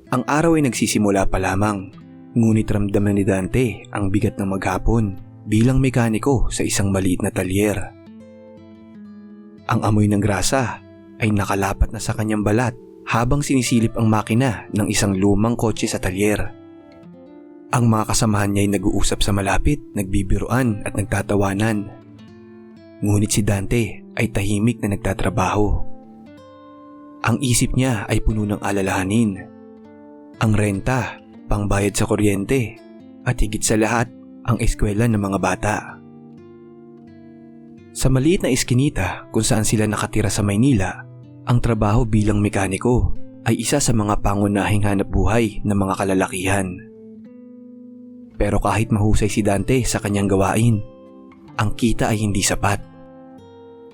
Ang araw ay nagsisimula pa lamang, ngunit ramdam ni Dante ang bigat ng maghapon bilang mekaniko sa isang maliit na talyer. Ang amoy ng grasa ay nakalapat na sa kanyang balat habang sinisilip ang makina ng isang lumang kotse sa talyer. Ang mga kasamahan niya ay nag-uusap sa malapit, nagbibiruan at nagtatawanan. Ngunit si Dante ay tahimik na nagtatrabaho. Ang isip niya ay puno ng alalahanin. Ang renta, pangbayad sa kuryente, at higit sa lahat, ang eskwela ng mga bata. Sa maliit na eskinita kung saan sila nakatira sa Maynila, ang trabaho bilang mekaniko ay isa sa mga pangunahing hanap buhay ng mga kalalakihan. Pero kahit mahusay si Dante sa kanyang gawain, ang kita ay hindi sapat.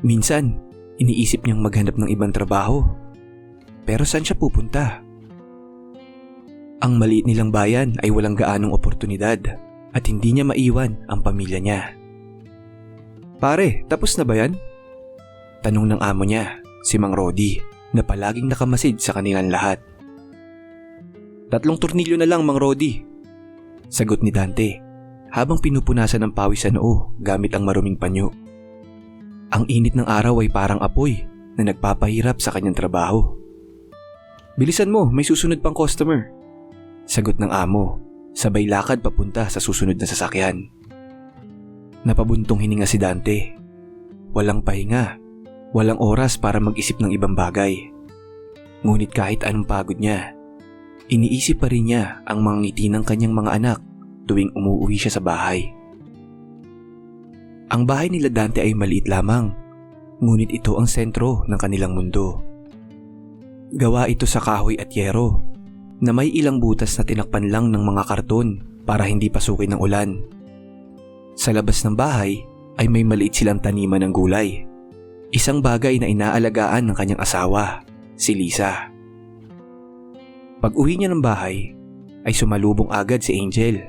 Minsan, iniisip niyang maghanap ng ibang trabaho. Pero saan siya pupunta? Ang maliit nilang bayan ay walang gaanong oportunidad at hindi niya maiwan ang pamilya niya. "Pare, tapos na ba yan?" Tanong ng amo niya, si Mang Rodi, na palaging nakamasid sa kanilang lahat. "3 tornilyo na lang, Mang Rodi," sagot ni Dante habang pinupunasan ng pawis sa noo gamit ang maruming panyo. Ang init ng araw ay parang apoy na nagpapahirap sa kanyang trabaho. "Bilisan mo, may susunod pang customer," sagot ng amo, sabay lakad papunta sa susunod na sasakyan. Napabuntong hininga si Dante. Walang pahinga, walang oras para mag-isip ng ibang bagay. Ngunit kahit anong pagod niya, iniisip pa rin niya ang mga ngiti ng kanyang mga anak tuwing umuwi siya sa bahay. Ang bahay nila Dante ay maliit lamang, ngunit ito ang sentro ng kanilang mundo. Gawa ito sa kahoy at yero, na may ilang butas na tinakpan lang ng mga karton para hindi pasukin ng ulan. Sa labas ng bahay ay may maliit silang taniman ng gulay, isang bagay na inaalagaan ng kanyang asawa, si Lisa. Pag uwi niya ng bahay, ay sumalubong agad si Angel,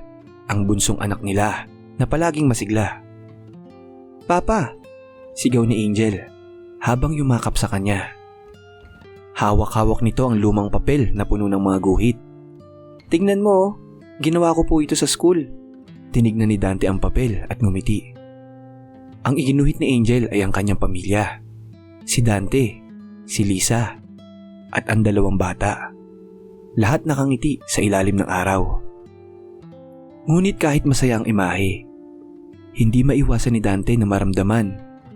ang bunsong anak nila na palaging masigla. "Papa!" sigaw ni Angel habang yumakap sa kanya. Hawak-hawak nito ang lumang papel na puno ng mga guhit. "Tingnan mo, ginawa ko po ito sa school." Tinignan ni Dante ang papel at ngumiti. Ang iginuhit ni Angel ay ang kanyang pamilya. Si Dante, si Lisa, at ang 2 bata. Lahat nakangiti sa ilalim ng araw. Ngunit kahit masaya ang imahe, hindi maiwasan ni Dante na maramdaman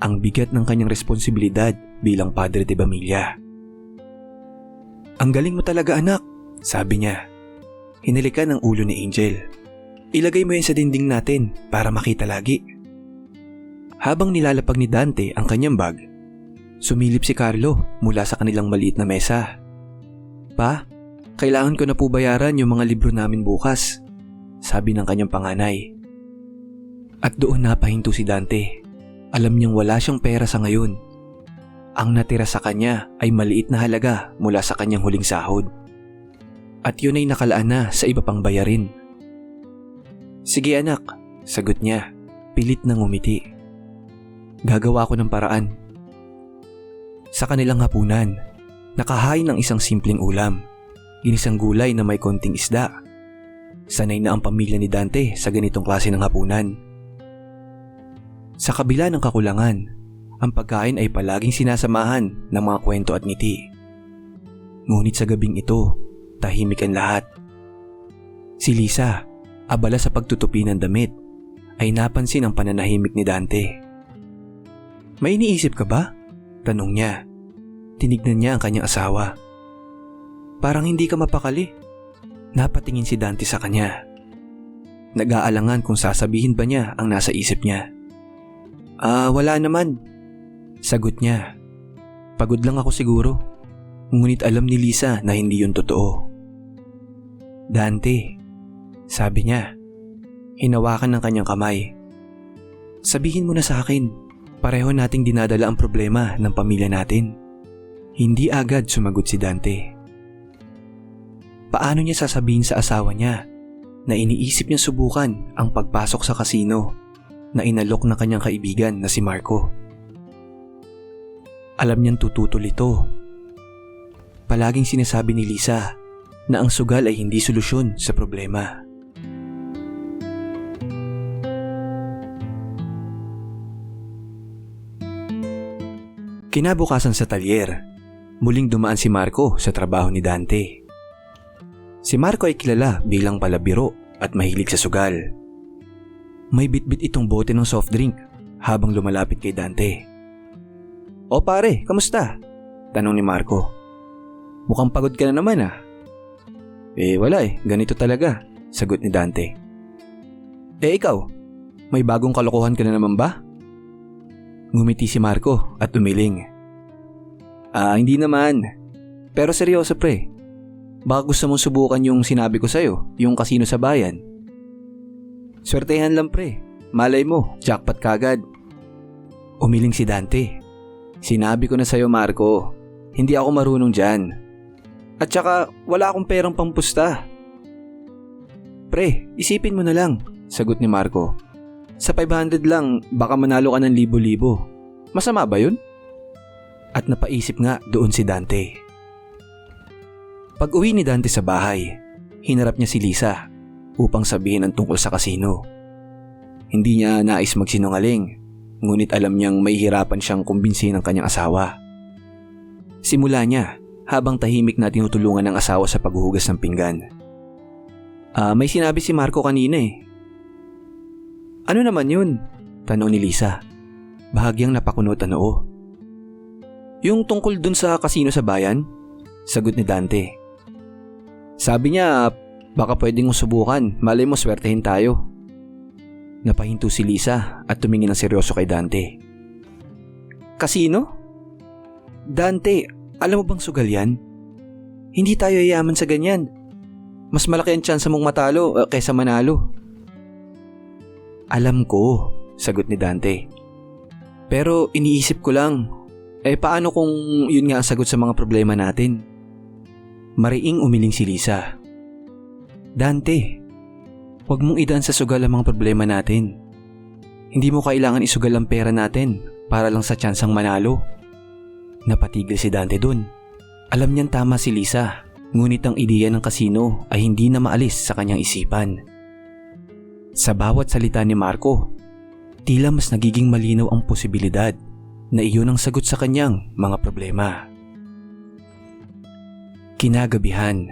ang bigat ng kanyang responsibilidad bilang padre de pamilya. "Ang galing mo talaga, anak," sabi niya. Hinalikan ang ulo ni Angel. "Ilagay mo yan sa dingding natin para makita lagi." Habang nilalapag ni Dante ang kanyang bag, sumilip si Carlo mula sa kanilang maliit na mesa. "Pa, kailangan ko na po bayaran yung mga libro namin bukas," sabi ng kanyang panganay. At doon napahinto si Dante. Alam niyang wala siyang pera sa ngayon. Ang natira sa kanya ay maliit na halaga mula sa kanyang huling sahod. At yun ay nakalaan na sa iba pang bayarin. "Sige anak," sagot niya, pilit na ngumiti. "Gagawa ko ng paraan." Sa kanilang hapunan, nakahain ng isang simpleng ulam, ginisang gulay na may konting isda. Sanay na ang pamilya ni Dante sa ganitong klase ng hapunan. Sa kabila ng kakulangan, ang pagkain ay palaging sinasamahan ng mga kwento at ngiti. Ngunit sa gabing ito, tahimik ang lahat. Si Lisa, abala sa pagtutupi ng damit, ay napansin ang pananahimik ni Dante. "May iniisip ka ba?" tanong niya. Tinignan niya ang kanyang asawa. "Parang hindi ka mapakali." Napatingin si Dante sa kanya. Nag-aalangan kung sasabihin ba niya ang nasa isip niya. Wala naman," sagot niya. "Pagod lang ako siguro." Ngunit alam ni Lisa na hindi yun totoo. "Dante," sabi niya, hinawakan ng kanyang kamay. "Sabihin mo na sa akin, pareho nating dinadala ang problema ng pamilya natin." Hindi agad sumagot si Dante. Paano niya sasabihin sa asawa niya na iniisip niya subukan ang pagpasok sa kasino na inalok ng kanyang kaibigan na si Marco? Alam niyang tututol ito. Palaging sinasabi ni Lisa na ang sugal ay hindi solusyon sa problema. Kinabukasan sa talyer, muling dumaan si Marco sa trabaho ni Dante. Si Marco ay kilala bilang palabiro at mahilig sa sugal. May bitbit itong bote ng soft drink habang lumalapit kay Dante. "O pare, kamusta?" tanong ni Marco. "Mukhang pagod ka na naman ah." Wala ganito talaga," sagot ni Dante. Ikaw, may bagong kalokohan ka na naman ba?" Ngumiti si Marco at umiling. Hindi naman. Pero seryoso pre. Baka gusto mong subukan yung sinabi ko sa'yo, yung kasino sa bayan. Swertehan lang pre. Malay mo, jackpot kagad. Umiling si Dante. "Sinabi ko na sa'yo Marco, hindi ako marunong dyan. At saka wala akong perang pampusta." "Pre, isipin mo na lang," sagot ni Marco. "Sa 500 lang, baka manalo ka ng libo-libo. Masama ba yun?" At napaisip nga doon si Dante. Pag uwi ni Dante sa bahay, hinarap niya si Lisa upang sabihin ang tungkol sa kasino. Hindi niya nais magsinungaling, ngunit alam niyang may hirapan siyang kumbinsihin ng kanyang asawa. Simula niya habang tahimik na tinutulungan ng asawa sa paghuhugas ng pinggan. May sinabi si Marco kanina eh." "Ano naman yun?" tanong ni Lisa. Bahagyang napakunot ang noo. "Yung tungkol dun sa kasino sa bayan?" sagot ni Dante. "Sabi niya, baka pwedeng subukan, malay mo swertehin tayo." Napahinto si Lisa at tumingin ng seryoso kay Dante. "Kasino? Dante, alam mo bang sugal yan? Hindi tayo yayaman sa ganyan. Mas malaki ang tsansa mong matalo kaysa manalo." "Alam ko," sagot ni Dante. "Pero iniisip ko lang, paano kung yun nga ang sagot sa mga problema natin?" Mariing umiling si Lisa. "Dante, huwag mong idaan sa sugal ang mga problema natin. Hindi mo kailangan isugal ang pera natin para lang sa tsansang manalo." Napatigil si Dante dun. Alam niyang tama si Lisa, ngunit ang ideya ng kasino ay hindi na maalis sa kanyang isipan. Sa bawat salita ni Marco, tila mas nagiging malinaw ang posibilidad na iyon ang sagot sa kanyang mga problema. Kinagabihan,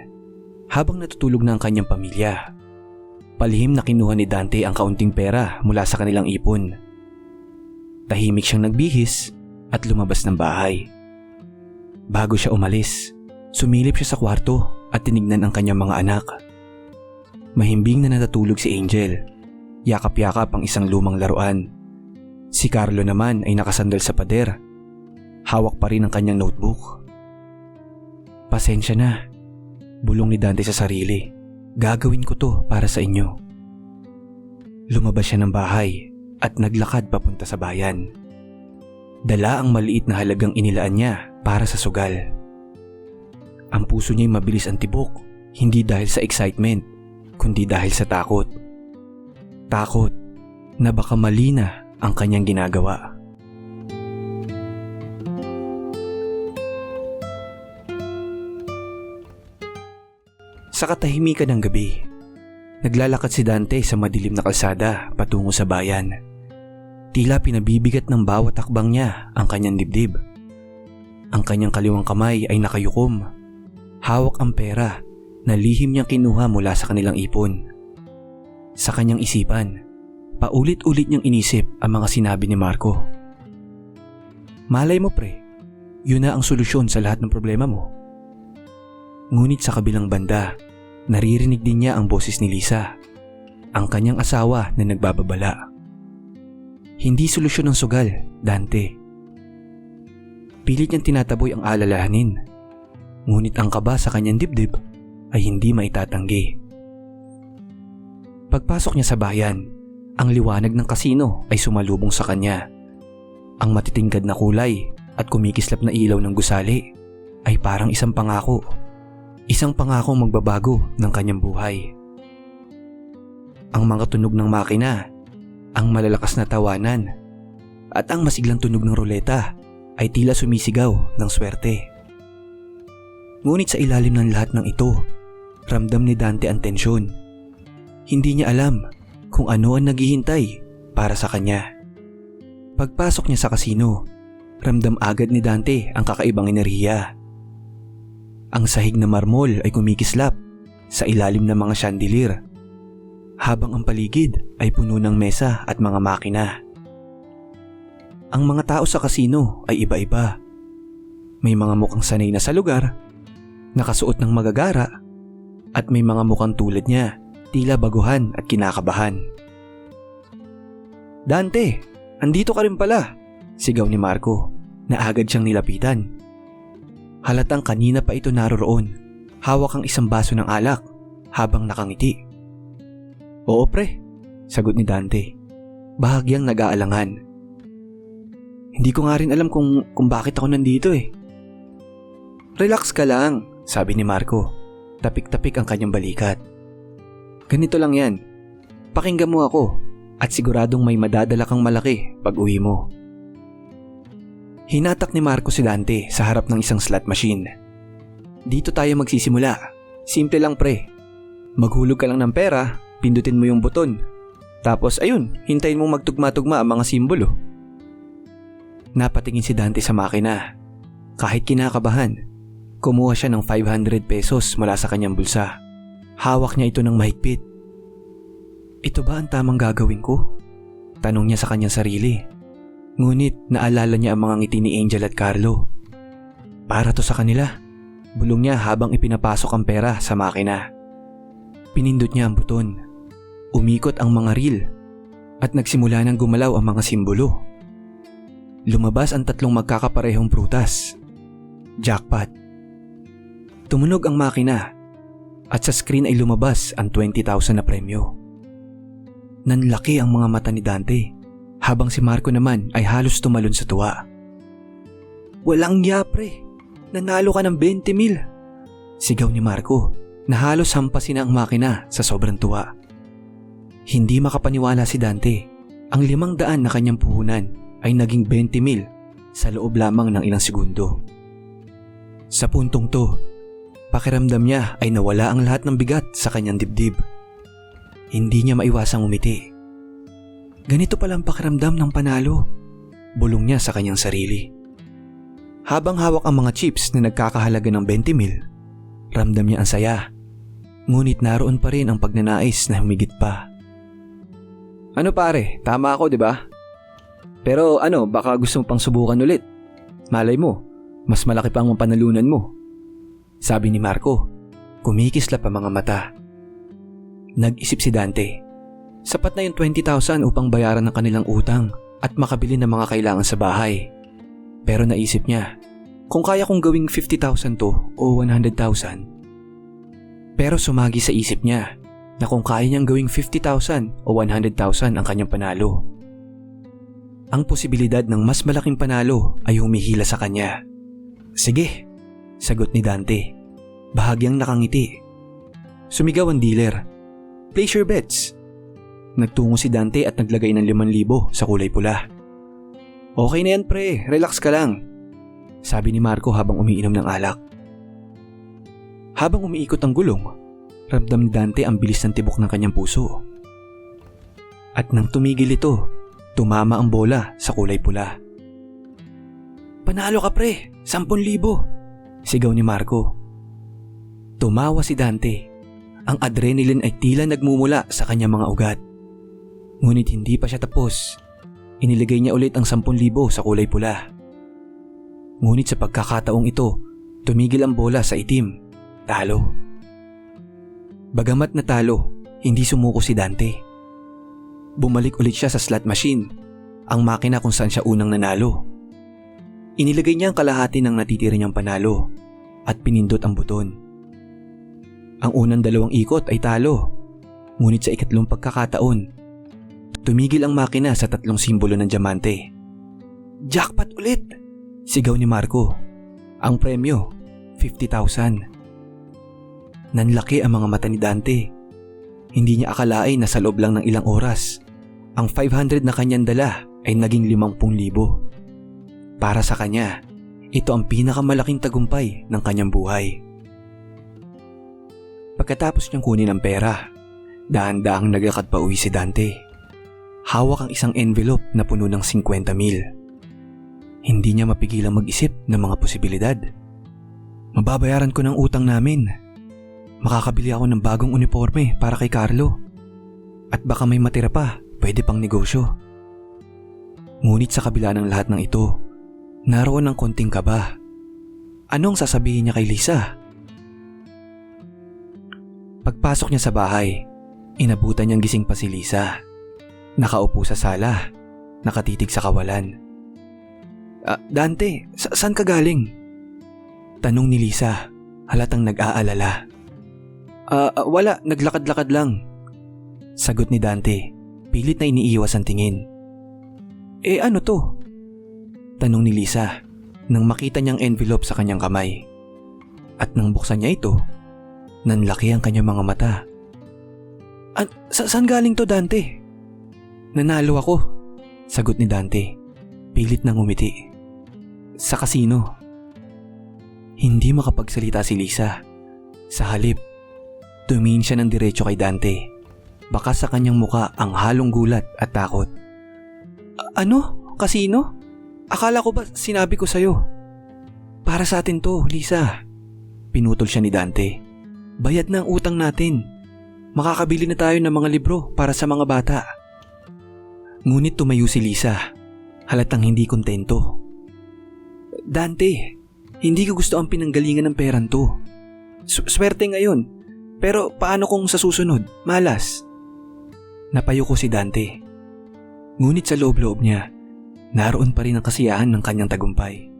habang natutulog na ang kanyang pamilya, palihim na kinuha ni Dante ang kaunting pera mula sa kanilang ipon. Tahimik siyang nagbihis at lumabas ng bahay. Bago siya umalis, sumilip siya sa kwarto at tinignan ang kanyang mga anak. Mahimbing na natutulog si Angel. Yakap-yakap ang isang lumang laruan. Si Carlo naman ay nakasandal sa pader. Hawak pa rin ang kanyang notebook. "Pasensya na," bulong ni Dante sa sarili. "Gagawin ko to para sa inyo." Lumabas siya ng bahay at naglakad papunta sa bayan. Dala ang maliit na halagang inilaan niya para sa sugal. Ang puso niya'y mabilis ang tibok, hindi dahil sa excitement, kundi dahil sa takot. Takot na baka mali na ang kanyang ginagawa. Sa katahimikan ng gabi, naglalakad si Dante sa madilim na kalsada patungo sa bayan. Tila pinabibigat ng bawat hakbang niya ang kanyang dibdib. Ang kanyang kaliwang kamay ay nakayukom. Hawak ang pera na lihim niyang kinuha mula sa kanilang ipon. Sa kanyang isipan, paulit-ulit niyang inisip ang mga sinabi ni Marco. Malay mo pre, yun na ang solusyon sa lahat ng problema mo. Ngunit sa kabilang banda, naririnig din niya ang boses ni Lisa, ang kanyang asawa na nagbababala. Hindi solusyon ng sugal, Dante. Pilit niyang tinataboy ang alalahanin, ngunit ang kaba sa kanyang dibdib ay hindi maitatanggi. Pagpasok niya sa bayan, ang liwanag ng kasino ay sumalubong sa kanya. Ang matitingkad na kulay at kumikislap na ilaw ng gusali ay parang isang pangako. Isang pangakong magbabago ng kanyang buhay. Ang mga tunog ng makina, ang malalakas na tawanan, at ang masiglang tunog ng ruleta ay tila sumisigaw ng swerte. Ngunit sa ilalim ng lahat ng ito, Ramdam ni Dante ang tensyon. Hindi niya alam kung ano ang naghihintay para sa kanya. Pagpasok niya sa kasino, ramdam agad ni Dante ang kakaibang enerhiya. Ang sahig na marmol ay kumikislap sa ilalim ng mga chandelier, habang ang paligid ay puno ng mesa at mga makina. Ang mga tao sa kasino ay iba-iba. May mga mukhang sanay na sa lugar, nakasuot ng magagara, at may mga mukhang tulad niya, tila baguhan at kinakabahan. "Dante, andito ka rin pala!" sigaw ni Marco na agad siyang nilapitan. Halatang kanina pa ito naroroon, hawak ang isang baso ng alak habang nakangiti. "Oo pre," sagot ni Dante, bahagyang nag-aalangan. "Hindi ko nga rin alam kung bakit ako nandito eh." "Relax ka lang," sabi ni Marco, tapik-tapik ang kanyang balikat. "Ganito lang yan, pakinggan mo ako at siguradong may madadala kang malaki pag uwi mo." Hinatak ni Marco si Dante sa harap ng isang slot machine. "Dito tayo magsisimula. Simple lang pre. Maghulog ka lang ng pera, pindutin mo yung buton. Tapos ayun, hintayin mong magtugma-tugma ang mga simbolo." Napatingin si Dante sa makina. Kahit kinakabahan, kumuha siya ng 500 pesos mula sa kanyang bulsa. Hawak niya ito ng mahigpit. "Ito ba ang tamang gagawin ko?" tanong niya sa kanyang sarili. Ngunit naalala niya ang mga ngiti ni Angel at Carlo. Para to sa kanila, bulong niya habang ipinapasok ang pera sa makina. Pinindot niya ang buton. Umikot ang mga reel at nagsimula ng gumalaw ang mga simbolo. Lumabas ang 3 magkakaparehong prutas. Jackpot. Tumunog ang makina at sa screen ay lumabas ang 20,000 na premyo. Nanlaki ang mga mata ni Dante, habang si Marco naman ay halos tumalon sa tuwa. "Walang ya pre, nanalo ka ng 20,000,000. Sigaw ni Marco na halos hampasin na ang makina sa sobrang tuwa. Hindi makapaniwala si Dante. Ang 500 na kanyang puhunan ay naging 20,000 sa loob lamang ng ilang segundo. Sa puntong to, pakiramdam niya ay nawala ang lahat ng bigat sa kanyang dibdib. Hindi niya maiwasang umiti. Ganito palang pakiramdam ng panalo, bulong niya sa kanyang sarili. Habang hawak ang mga chips na nagkakahalaga ng 20,000, ramdam niya ang saya. Ngunit naroon pa rin ang pagnanais na humigit pa. "Ano pare, tama ako di ba? Pero baka gusto mo pang subukan ulit. Malay mo, mas malaki pa ang panalunan mo," sabi ni Marco. Kumikislap ang mga mata. Nag-isip si Dante. Sapat na yung 20,000 upang bayaran ng kanilang utang at makabili ng mga kailangan sa bahay. Pero naisip niya, kung kaya kong gawing 50,000 to o 100,000. Pero sumagi sa isip niya na kung kaya niyang gawing 50,000 o 100,000 ang kanyang panalo. Ang posibilidad ng mas malaking panalo ay humihila sa kanya. "Sige," sagot ni Dante, bahagyang nakangiti. Sumigaw ang dealer, "Place your bets." Nagtungo si Dante at naglagay ng 5,000 sa kulay pula. "Okay na yan pre, relax ka lang," sabi ni Marco habang umiinom ng alak. Habang umiikot ang gulong, ramdam ni Dante ang bilis ng tibok ng kanyang puso. At nang tumigil ito, tumama ang bola sa kulay pula. "Panalo ka pre, 10,000, sigaw ni Marco. Tumawa si Dante. Ang adrenaline ay tila nagmumula sa kanyang mga ugat. Ngunit hindi pa siya tapos. Iniligay niya ulit ang 10,000 sa kulay pula. Ngunit sa pagkakataong ito, tumigil ang bola sa itim. Talo. Bagamat natalo, hindi sumuko si Dante. Bumalik ulit siya sa slot machine, ang makina kung saan siya unang nanalo. Inilagay niya ang kalahati ng natitira niyang panalo at pinindot ang buton. Ang unang 2 ikot ay talo, ngunit sa ikatlong pagkakataon, tumigil ang makina sa 3 simbolo ng diamante. "Jackpot ulit!" sigaw ni Marco. Ang premyo, 50,000. Nanlaki ang mga mata ni Dante. Hindi niya akalain na sa loob lang ng ilang oras, ang 500 na kanyang dala ay naging 50,000. Para sa kanya, ito ang pinakamalaking tagumpay ng kanyang buhay. Pagkatapos niyang kunin ang pera, dahan-dahang naglakad pa uwi si Dante. Hawak ang isang envelope na puno ng 50,000. Hindi niya mapigilang mag-isip ng mga posibilidad. Mababayaran ko ng utang namin. Makakabili ako ng bagong uniforme para kay Carlo. At baka may matira pa, pwede pang negosyo. Ngunit sa kabila ng lahat ng ito, naroon ng konting kaba. Anong sasabihin niya kay Lisa? Pagpasok niya sa bahay, inabutan niyang gising pa si Lisa. Nakaupo sa sala, nakatitig sa kawalan. Dante, saan ka galing? Tanong ni Lisa, halatang nag-aalala. Wala, naglakad-lakad lang. Sagot ni Dante, pilit na iniiwas ang tingin. Ano to? Tanong ni Lisa, nang makita niyang envelope sa kanyang kamay. At nang buksan niya ito, nanlaki ang kanyang mga mata. Saan galing to, Dante? Nanalo ako, sagot ni Dante, pilit na ngumiti. Sa kasino. Hindi makapagsalita si Lisa. Sa halip, tumingin siya ng diretso kay Dante. Baka sa kanyang muka ang halong gulat at takot. Ano? Kasino? Akala ko ba sinabi ko sa'yo? Para sa atin to, Lisa. Pinutol siya ni Dante. Bayad na ang utang natin. Makakabili na tayo ng mga libro para sa mga bata. Ngunit tumayo si Lisa, halatang hindi kontento. Dante, hindi ko gusto ang pinanggalingan ng peran to. Swerte ngayon, pero paano kung sa susunod, malas? Napayo ko si Dante. Ngunit sa loob-loob niya, naroon pa rin ang kasiyahan ng kanyang tagumpay.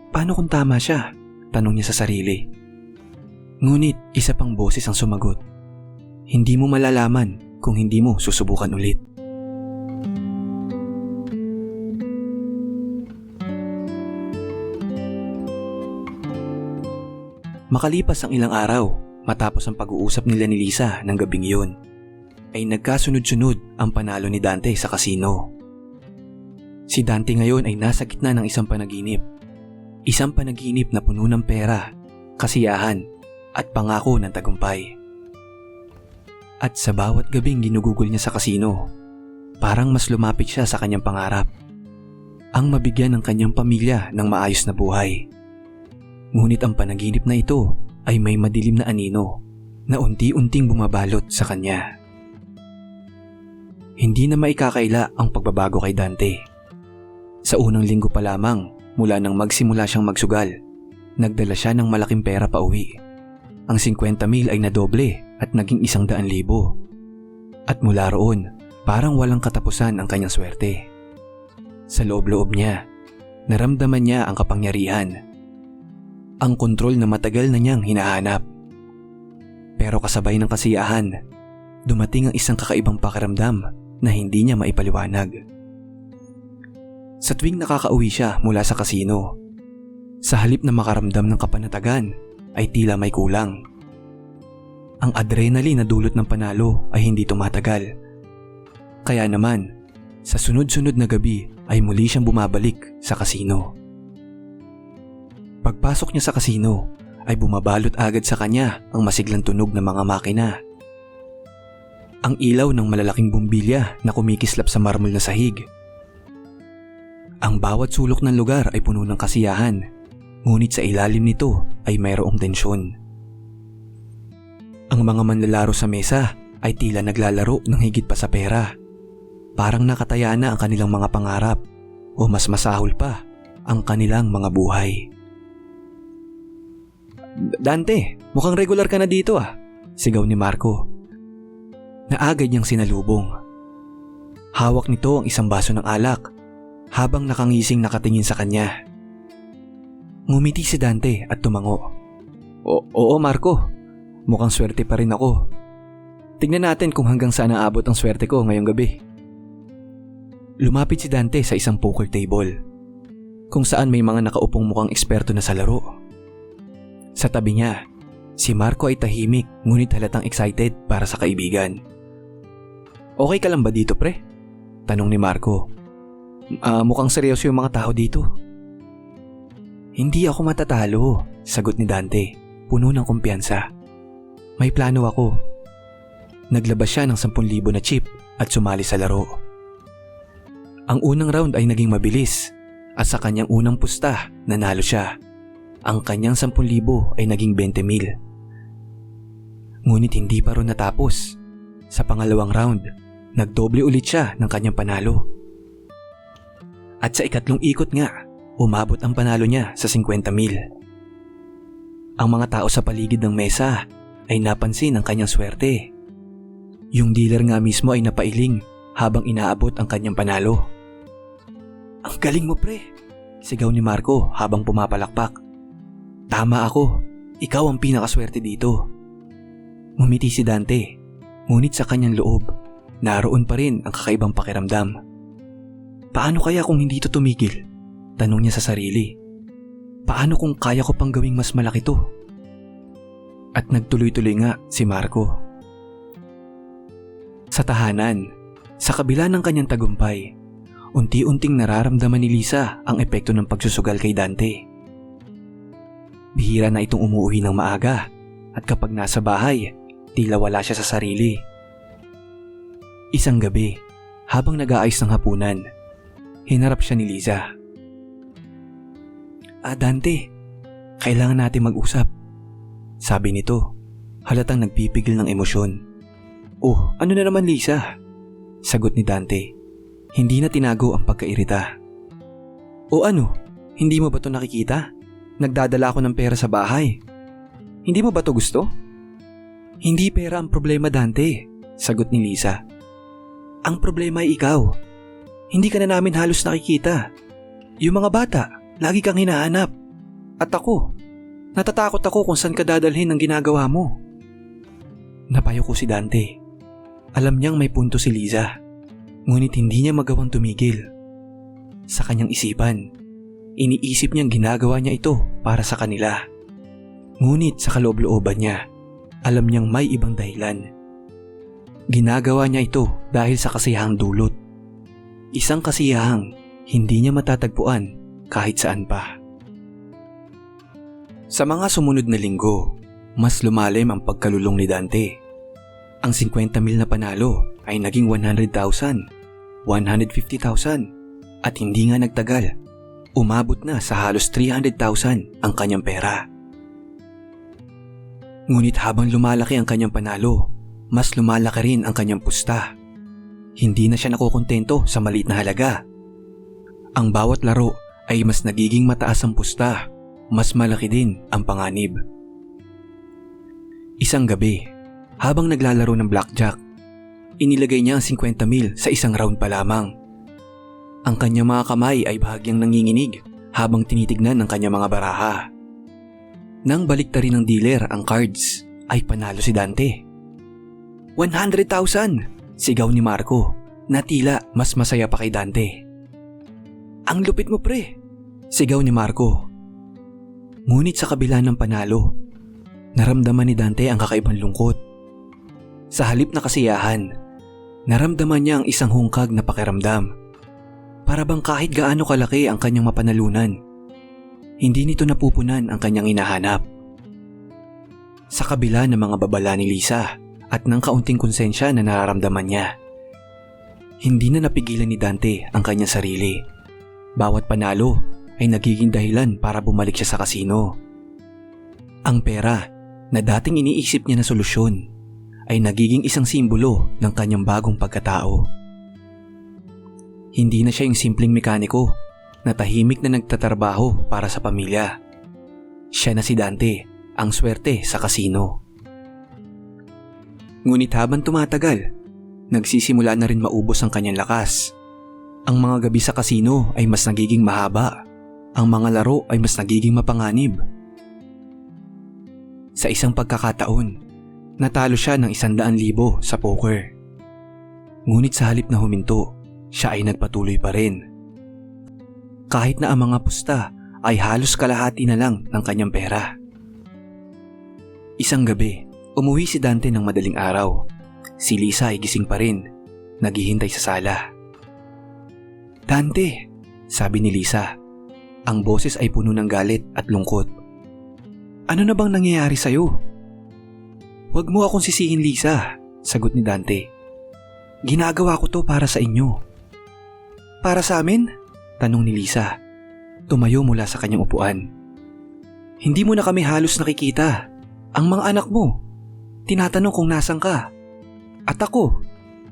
Paano kung tama siya? Tanong niya sa sarili. Ngunit isa pang boses ang sumagot. Hindi mo malalaman kung hindi mo susubukan ulit. Makalipas ang ilang araw, matapos ang pag-uusap nila ni Lisa ng gabing iyon, ay nagkasunod-sunod ang panalo ni Dante sa kasino. Si Dante ngayon ay nasa gitna ng isang panaginip. Isang panaginip na puno ng pera, kasiyahan, at pangako ng tagumpay. At sa bawat gabing ginugugol niya sa kasino, parang mas lumapit siya sa kanyang pangarap. Ang mabigyan ng kanyang pamilya ng maayos na buhay. Ngunit ang panaginip na ito ay may madilim na anino na unti-unting bumabalot sa kanya. Hindi na maikakaila ang pagbabago kay Dante. Sa unang linggo pa lamang mula nang magsimula siyang magsugal, nagdala siya ng malaking pera pa uwi. Ang 50,000 ay nadoble at naging 100,000. At mula roon, parang walang katapusan ang kanyang swerte. Sa loob-loob niya, naramdaman niya ang kapangyarihan. Ang kontrol na matagal na niyang hinahanap. Pero kasabay ng kasiyahan, dumating ang isang kakaibang pakiramdam na hindi niya maipaliwanag. Sa tuwing nakakauwi siya mula sa kasino, sa halip na makaramdam ng kapanatagan ay tila may kulang. Ang adrenaline na dulot ng panalo ay hindi tumatagal. Kaya naman, sa sunod-sunod na gabi ay muli siyang bumabalik sa kasino. Pagpasok niya sa kasino ay bumabalot agad sa kanya ang masiglang tunog ng mga makina. Ang ilaw ng malalaking bumbilya na kumikislap sa marmol na sahig. Ang bawat sulok ng lugar ay puno ng kasiyahan, ngunit sa ilalim nito ay mayroong tensyon. Ang mga manlalaro sa mesa ay tila naglalaro ng higit pa sa pera. Parang nakataya na ang kanilang mga pangarap o mas masahol pa ang kanilang mga buhay. Dante, mukhang regular ka na dito ah, sigaw ni Marco. Naagad niyang sinalubong. Hawak nito ang isang baso ng alak habang nakangising nakatingin sa kanya. Ngumiti si Dante at tumango. Oo Marco, mukhang swerte pa rin ako. Tignan natin kung hanggang saan aabot ang swerte ko ngayong gabi. Lumapit si Dante sa isang poker table, kung saan may mga nakaupong mukhang eksperto na sa laro. Sa tabi niya, si Marco ay tahimik ngunit halatang excited para sa kaibigan. Okay ka lang ba dito pre? Tanong ni Marco. Mukhang seryoso yung mga tao dito. Hindi ako matatalo, sagot ni Dante, puno ng kumpiyansa. May plano ako. Naglabas siya ng 10,000 na chip at sumali sa laro. Ang unang round ay naging mabilis at sa kanyang unang pusta nanalo siya. Ang kanyang 10,000 ay naging 20,000. Ngunit hindi pa ron natapos. Sa pangalawang round, nagdoble ulit siya ng kanyang panalo. At sa ikatlong ikot nga, umabot ang panalo niya sa 50,000. Ang mga tao sa paligid ng mesa ay napansin ang kanyang swerte. Yung dealer nga mismo ay napailing habang inaabot ang kanyang panalo. "Ang galing mo, pre!" sigaw ni Marco habang pumapalakpak. "Tama ako, ikaw ang pinakaswerte dito." Ngumiti si Dante, ngunit sa kanyang loob, naroon pa rin ang kakaibang pakiramdam. Paano kaya kung hindi ito tumigil? Tanong niya sa sarili. Paano kung kaya ko pang gawing mas malaki to? At nagtuloy-tuloy nga si Marco. Sa tahanan, sa kabila ng kanyang tagumpay, unti-unting nararamdaman ni Lisa ang epekto ng pagsusugal kay Dante. Bihira na itong umuwi ng maaga at kapag nasa bahay, tila wala siya sa sarili. Isang gabi, habang nag-aayos ng hapunan, hinarap siya ni Liza. Dante, kailangan natin mag-usap. Sabi nito, halatang nagpipigil ng emosyon. Oh, ano na naman Lisa? Sagot ni Dante. Hindi na tinago ang pagkairita. O ano, hindi mo ba ito nakikita? Nagdadala ako ng pera sa bahay. Hindi mo ba ito gusto? Hindi pera ang problema, Dante, sagot ni Lisa. Ang problema ay ikaw. Hindi ka na namin halos nakikita. Yung mga bata, lagi kang hinahanap. At ako, natatakot ako kung saan ka dadalhin ang ginagawa mo. Napayo ko si Dante. Alam niyang may punto si Liza, ngunit hindi niya magawang tumigil. Sa kanyang isipan, iniisip niyang ginagawa niya ito para sa kanila. Ngunit sa kaloob-looban niya, alam niyang may ibang dahilan. Ginagawa niya ito dahil sa kasiyahang dulot. Isang kasiyahang hindi niya matatagpuan kahit saan pa. Sa mga sumunod na linggo, mas lumalim ang pagkalulong ni Dante. Ang 50,000 na panalo ay naging 100,000, 150,000 at hindi nga nagtagal, umabot na sa halos 300,000 ang kanyang pera. Ngunit habang lumalaki ang kanyang panalo, mas lumalaki rin ang kanyang pusta. Hindi na siya nakukontento sa maliit na halaga. Ang bawat laro ay mas nagiging mataas ang pusta, mas malaki din ang panganib. Isang gabi, habang naglalaro ng blackjack, inilagay niya ang 50,000 sa isang round pa lamang. Ang kanyang mga kamay ay bahagyang nanginginig habang tinitignan ng kanyang mga baraha. Nang baliktarin ng dealer ang cards, ay panalo si Dante. 100,000! Sigaw ni Marco, na tila mas masaya pa kay Dante. Ang lupit mo, pre! Sigaw ni Marco. Ngunit sa kabila ng panalo, naramdaman ni Dante ang kakaibang lungkot. Sa halip na kasiyahan, naramdaman niya ang isang hungkag na pakiramdam. Para bang kahit gaano kalaki ang kanyang mapanalunan, hindi nito napupunan ang kanyang hinahanap. Sa kabila ng mga babala ni Lisa at ng kaunting konsensya na nararamdaman niya, hindi na napigilan ni Dante ang kanyang sarili. Bawat panalo ay nagiging dahilan para bumalik siya sa kasino. Ang pera na dating iniisip niya na solusyon ay nagiging isang simbolo ng kanyang bagong pagkatao. Hindi na siya yung simpleng mekaniko na tahimik na nagtatrabaho para sa pamilya. Siya na si Dante, ang swerte sa kasino. Ngunit habang tumatagal, nagsisimula na rin maubos ang kanyang lakas. Ang mga gabi sa kasino ay mas nagiging mahaba. Ang mga laro ay mas nagiging mapanganib. Sa isang pagkakataon, natalo siya ng 100,000 sa poker. Ngunit sa halip na huminto, siya ay nagpatuloy pa rin. Kahit na ang mga pusta ay halos kalahati na lang ng kanyang pera. Isang gabi, umuwi si Dante ng madaling araw. Si Lisa ay gising pa rin, naghihintay sa sala. Dante, sabi ni Lisa. Ang boses ay puno ng galit at lungkot. Ano na bang nangyayari sa'yo? Huwag mo akong sisihin, Lisa, sagot ni Dante. Ginagawa ko to para sa inyo. Para sa amin? Tanong ni Lisa. Tumayo mula sa kanyang upuan. Hindi mo na kami halos nakikita. Ang mga anak mo, tinatanong kung nasan ka. At ako,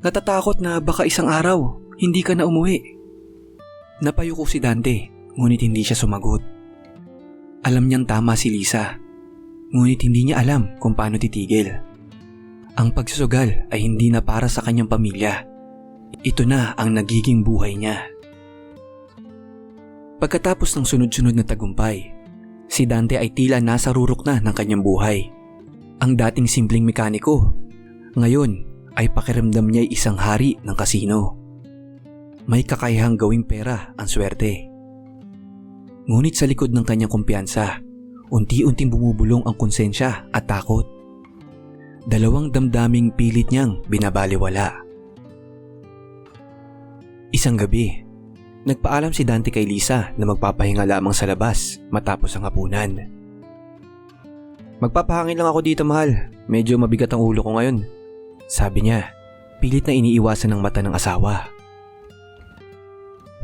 natatakot na baka isang araw hindi ka na umuwi. Napayuko si Dante, ngunit hindi siya sumagot. Alam niyang tama si Lisa, ngunit hindi niya alam kung paano titigil. Ang pagsusugal ay hindi na para sa kanyang pamilya. Ito na ang nagiging buhay niya. Pagkatapos ng sunod-sunod na tagumpay, si Dante ay tila nasa rurok na ng kanyang buhay. Ang dating simpleng mekaniko, ngayon ay pakiramdam niya ay isang hari ng kasino. May kakayahang gawing pera ang swerte. Ngunit sa likod ng kanyang kumpiyansa, unti-unting bumubulong ang konsensya at takot. Dalawang damdaming pilit niyang binabaliwala. Isang gabi, nagpaalam si Dante kay Lisa na magpapahinga lamang sa labas matapos ang hapunan. Magpapahangin lang ako dito, mahal. Medyo mabigat ang ulo ko ngayon. Sabi niya, pilit na iniiwasan ng mata ng asawa.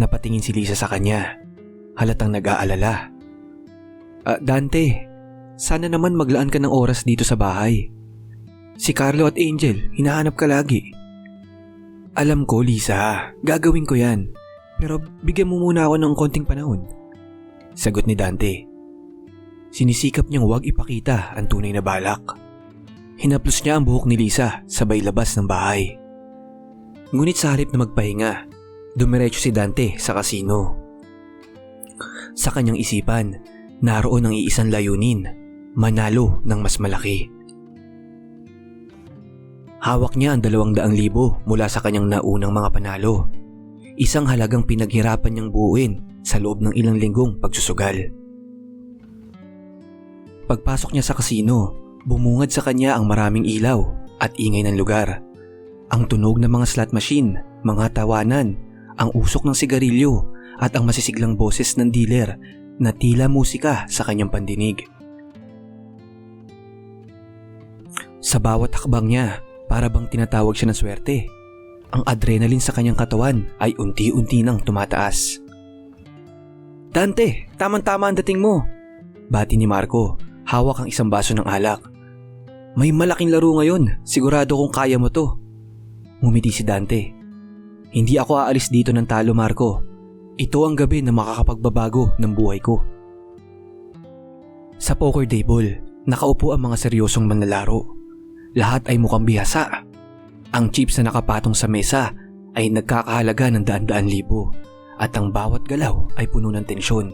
Napatingin si Lisa sa kanya, halatang nag-aalala. Dante, sana naman maglaan ka ng oras dito sa bahay. Si Carlo at Angel, hinahanap ka lagi. Alam ko, Lisa, gagawin ko yan. Pero bigyan mo muna ako ng konting panahon. Sagot ni Dante. Sinisikap niyang huwag ipakita ang tunay na balak. Hinaplos niya ang buhok ni Lisa sabay labas ng bahay. Ngunit sa halip na magpahinga, dumiretso si Dante sa kasino. Sa kanyang isipan, naroon ang iisang layunin, manalo ng mas malaki. Hawak niya ang 200,000 mula sa kanyang naunang mga panalo. Isang halagang pinaghirapan niyang buuin sa loob ng ilang linggong pagsusugal. Pagpasok niya sa kasino, bumungad sa kanya ang maraming ilaw at ingay ng lugar. Ang tunog ng mga slot machine, mga tawanan, ang usok ng sigarilyo at ang masisiglang boses ng dealer na tila musika sa kanyang pandinig. Sa bawat hakbang niya, para bang tinatawag siya ng swerte. Ang adrenaline sa kanyang katawan ay unti-unti nang tumataas. Dante, tamang-tama ang dating mo. Bati ni Marco, hawak ang isang baso ng alak. May malaking laro ngayon, sigurado kung kaya mo to. Ngumiti si Dante. Hindi ako aalis dito ng talo, Marco. Ito ang gabi na makakapagbabago ng buhay ko. Sa poker table, nakaupo ang mga seryosong manlalaro. Lahat ay mukhang bihasa. Ang chips na nakapatong sa mesa ay nagkakahalaga ng 100,000 at ang bawat galaw ay puno ng tensyon.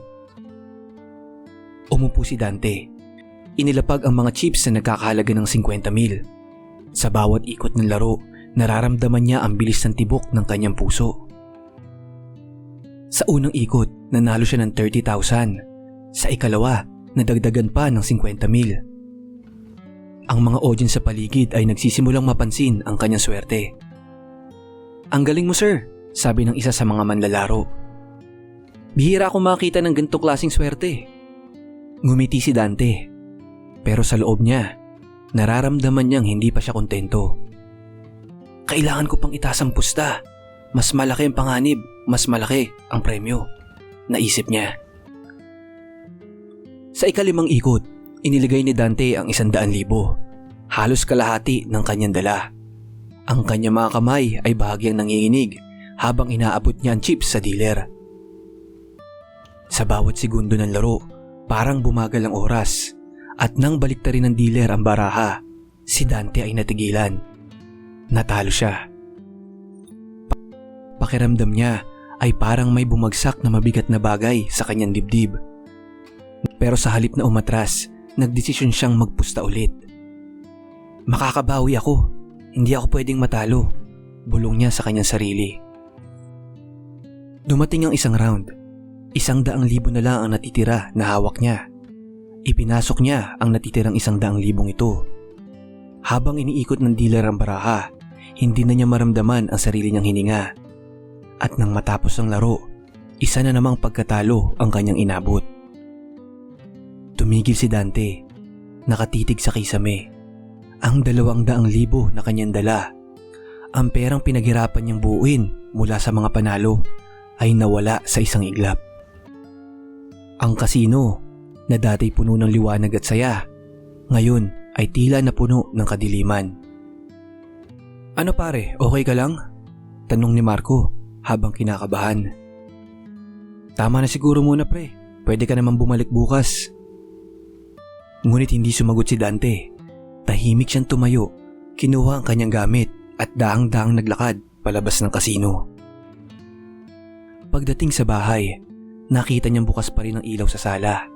Umupo si Dante. Inilapag ang mga chips na nagkakahalaga ng 50,000. Sa bawat ikot ng laro, nararamdaman niya ang bilis ng tibok ng kanyang puso. Sa unang ikot, nanalo siya ng 30,000. Sa ikalawa, nadagdagan pa ng 50,000. Ang mga audience sa paligid ay nagsisimulang mapansin ang kanyang swerte. Ang galing mo, sir, sabi ng isa sa mga manlalaro. Bihira akong makita ng ganitong klaseng swerte. Ngumiti si Dante. Pero sa loob niya, nararamdaman niyang hindi pa siya kontento. Kailangan ko pang itaas ang pusta. Mas malaki ang panganib, mas malaki ang premyo. Naisip niya. Sa ikalimang ikot, iniligay ni Dante ang 100,000. Halos kalahati ng kanyang dala. Ang kanyang mga kamay ay bahagyang nanginginig habang inaabot niya ang chips sa dealer. Sa bawat segundo ng laro, parang bumagal ang oras. At nang baliktarin ng dealer ang baraha, si Dante ay natigilan. Natalo siya. Pakiramdam niya ay parang may bumagsak na mabigat na bagay sa kanyang dibdib. Pero sa halip na umatras, nagdesisyon siyang magpusta ulit. Makakabawi ako. Hindi ako pwedeng matalo. Bulong niya sa kanyang sarili. Dumating ang isang round. 100,000 na lang ang natitira na hawak niya. Ipinasok niya ang natitirang 100,000 ito. Habang iniikot ng dealer ang baraha, hindi na niya maramdaman ang sarili niyang hininga. At nang matapos ang laro, isa na namang pagkatalo ang kanyang inabot. Tumigil si Dante, nakatitig sa kisame. Ang 200,000 na kanyang dala, ang perang pinaghirapan niyang buuin mula sa mga panalo, ay nawala sa isang iglap. Ang kasino, na dati puno ng liwanag at saya, ngayon ay tila napuno ng kadiliman. "Ano pare, okay ka lang?" tanong ni Marco habang kinakabahan. "Tama na siguro muna pre, pwede ka naman bumalik bukas." Ngunit hindi sumagot si Dante. Tahimik siyang tumayo, kinuha ang kanyang gamit at daang-daang naglakad palabas ng kasino. Pagdating sa bahay, nakita niyang bukas pa rin ang ilaw sa sala.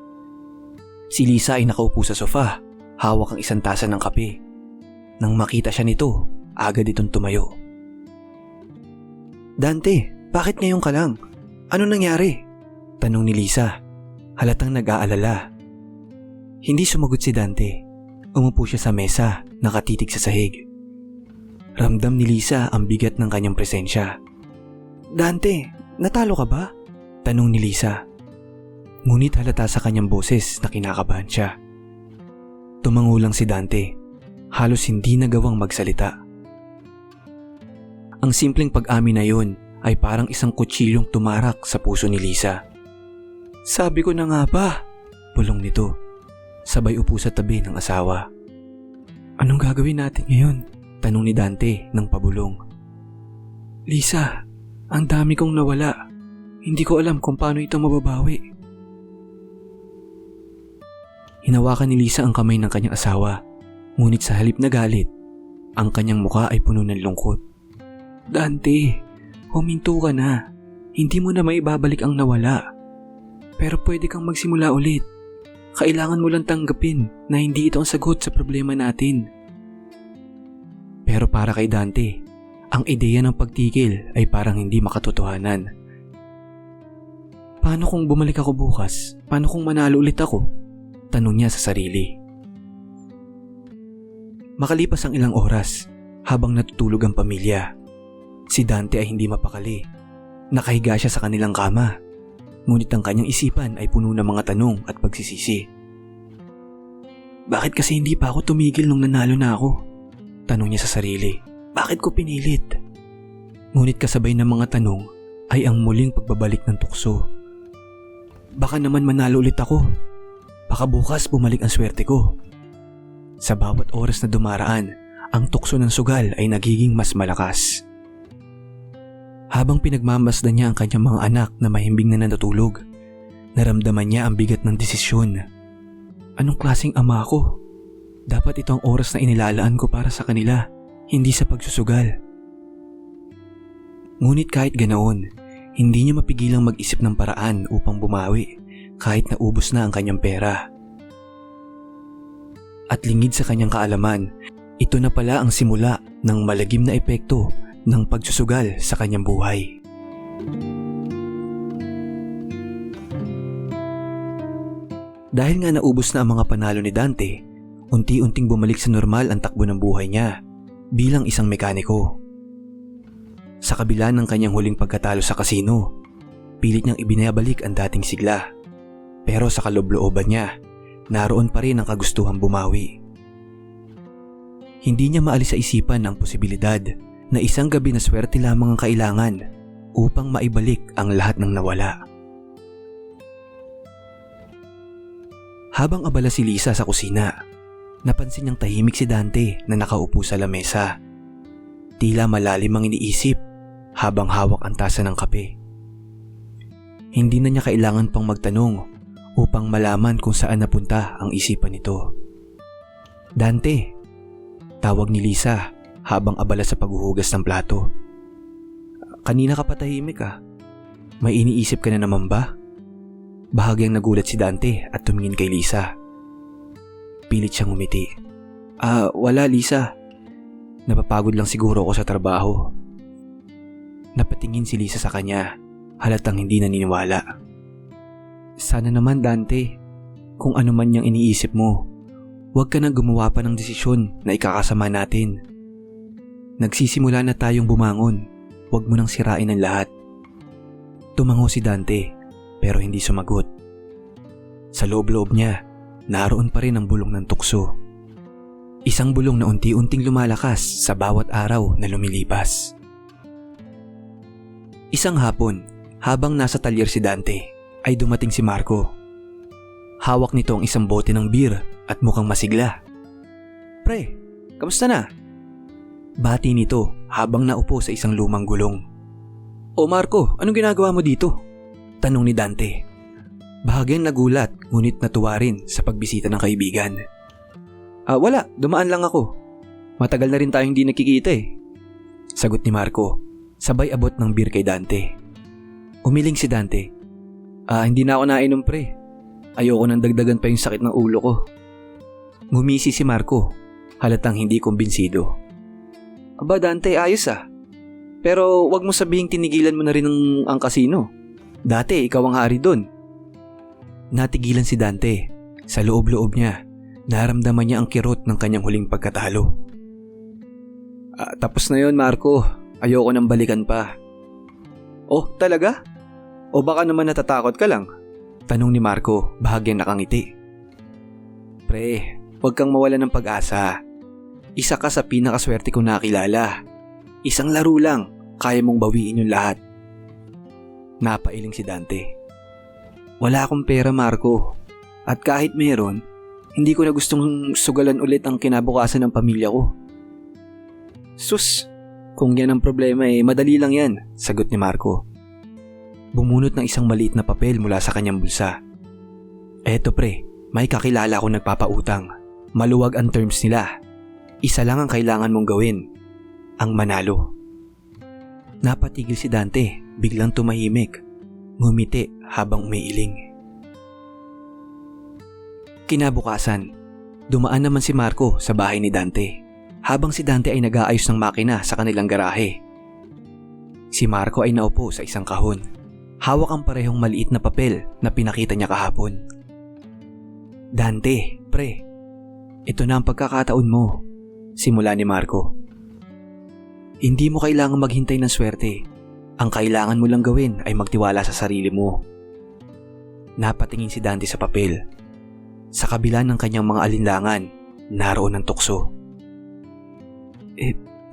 Si Lisa ay nakaupo sa sofa, hawak ang isang tasa ng kape. Nang makita siya nito, agad itong tumayo. "Dante, bakit ngayon ka lang? Ano nangyari?" tanong ni Lisa, halatang nag-aalala. Hindi sumagot si Dante. Umupo siya sa mesa, nakatitig sa sahig. Ramdam ni Lisa ang bigat ng kanyang presensya. "Dante, natalo ka ba?" tanong ni Lisa. Ngunit halata sa kanyang boses na kinakabahan siya. Tumango lang si Dante, halos hindi nagawang magsalita. Ang simpleng pag-amin na yun ay parang isang kutsilyong tumarak sa puso ni Lisa. "Sabi ko na nga ba?" bulong nito, sabay upo sa tabi ng asawa. "Anong gagawin natin ngayon?" tanong ni Dante ng pabulong. "Lisa, ang dami kong nawala. Hindi ko alam kung paano ito mababawi." Hinawakan ni Lisa ang kamay ng kanyang asawa, ngunit sa halip na galit, ang kanyang mukha ay puno ng lungkot. "Dante, huminto ka na. Hindi mo na maibabalik ang nawala. Pero pwede kang magsimula ulit. Kailangan mo lang tanggapin na hindi ito ang sagot sa problema natin." Pero para kay Dante, ang ideya ng pagtigil ay parang hindi makatotohanan. "Paano kung bumalik ako bukas? Paano kung manalo ulit ako?" tanong niya sa sarili. Makalipas ang ilang oras, habang natutulog ang pamilya, si Dante ay hindi mapakali. Nakahiga siya sa kanilang kama, ngunit ang kanyang isipan ay puno ng mga tanong at pagsisisi. "Bakit kasi hindi pa ako tumigil nung nanalo na ako?" tanong niya sa sarili. "Bakit ko pinilit?" Ngunit kasabay ng mga tanong ay ang muling pagbabalik ng tukso. "Baka naman manalo ulit ako. Baka bukas bumalik ang swerte ko." Sa bawat oras na dumaraan, ang tukso ng sugal ay nagiging mas malakas. Habang pinagmamasdan niya ang kanyang mga anak na mahimbing na natutulog, naramdaman niya ang bigat ng desisyon. Anong klaseng ama ako? Dapat ito ang oras na inilalaan ko para sa kanila, hindi sa pagsusugal. Ngunit kahit ganoon, hindi niya mapigilang mag-isip ng paraan upang bumawi kahit naubos na ang kanyang pera. At lingid sa kanyang kaalaman, ito na pala ang simula ng malagim na epekto ng pagsusugal sa kanyang buhay. Dahil nga naubos na ang mga panalo ni Dante, unti-unting bumalik sa normal ang takbo ng buhay niya bilang isang mekaniko. Sa kabila ng kanyang huling pagkatalo sa kasino, pilit niyang ibinabalik ang dating sigla. Pero sa kaloob-looban niya, naroon pa rin ang kagustuhang bumawi. Hindi niya maalis sa isipan ang posibilidad na isang gabi na swerte lamang ang kailangan upang maibalik ang lahat ng nawala. Habang abala si Lisa sa kusina, napansin niyang tahimik si Dante na nakaupo sa lamesa. Tila malalim ang iniisip habang hawak ang tasa ng kape. Hindi na niya kailangan pang magtanong upang malaman kung saan napunta ang isipan nito. "Dante," tawag ni Lisa habang abala sa paghuhugas ng plato. "Kanina ka pa tahimik ah. May iniisip ka na naman ba?" Bahagyang nagulat si Dante at tumingin kay Lisa. Pilit siyang umiti. Wala Lisa. Napapagod lang siguro ako sa trabaho." Napatingin si Lisa sa kanya, halatang hindi naniniwala. "Sana naman Dante, kung ano man yung iniisip mo, huwag ka nang gumawa pa ng desisyon na ikakasama natin. Nagsisimula na tayong bumangon, huwag mo nang sirain ang lahat." Tumango si Dante pero hindi sumagot. Sa loob-loob niya, naroon pa rin ang bulong ng tukso. Isang bulong na unti-unting lumalakas sa bawat araw na lumilipas. Isang hapon, habang nasa talyer si Dante, ay dumating si Marco. Hawak nito ang isang bote ng beer at mukhang masigla. "Pre, kamusta na?" Bati nito habang naupo sa isang lumang gulong. "O Marco, anong ginagawa mo dito?" Tanong ni Dante. Bahagyang nagulat ngunit natuwa rin sa pagbisita ng kaibigan. Wala, dumaan lang ako. Matagal na rin tayong hindi nakikita eh." Sagot ni Marco, sabay abot ng beer kay Dante. Umiling si Dante. Hindi na ako nainom pre. Ayoko nang dagdagan pa yung sakit ng ulo ko." Ngumisi si Marco, halatang hindi kumbinsido. "Aba Dante, ayos ah. Pero wag mo sabihing tinigilan mo na rin ang kasino. Dati ikaw ang hari doon." Natigilan si Dante. Sa loob-loob niya, naramdaman niya ang kirot ng kanyang huling pagkatalo. Tapos na yon Marco. Ayoko nang balikan pa." "Oh, talaga? O baka naman natatakot ka lang?" Tanong ni Marco, bahagyang nakangiti. "Pre, huwag kang mawala ng pag-asa. Isa ka sa pinakaswerte kong nakilala. Isang laro lang, kaya mong bawiin yung lahat." Napailing si Dante. "Wala akong pera Marco. At kahit meron, hindi ko na gustong sugalan ulit ang kinabukasan ng pamilya ko." "Sus, kung yan ang problema madali lang yan," sagot ni Marco. Bumunot ng isang maliit na papel mula sa kanyang bulsa. "Eto pre, may kakilala akong nagpapautang. Maluwag ang terms nila. Isa lang ang kailangan mong gawin, ang manalo." Napatigil si Dante, biglang tumahimik. Ngumiti habang umiiling. Kinabukasan, dumaan naman si Marco sa bahay ni Dante, habang si Dante ay nag-aayos ng makina sa kanilang garahe. Si Marco ay naupo sa isang kahon. Hawak ang parehong maliit na papel na pinakita niya kahapon. "Dante, pre, ito na ang pagkakataon mo," simula ni Marco. "Hindi mo kailangang maghintay ng swerte. Ang kailangan mo lang gawin ay magtiwala sa sarili mo." Napatingin si Dante sa papel. Sa kabila ng kanyang mga alinlangan, naroon ang tukso.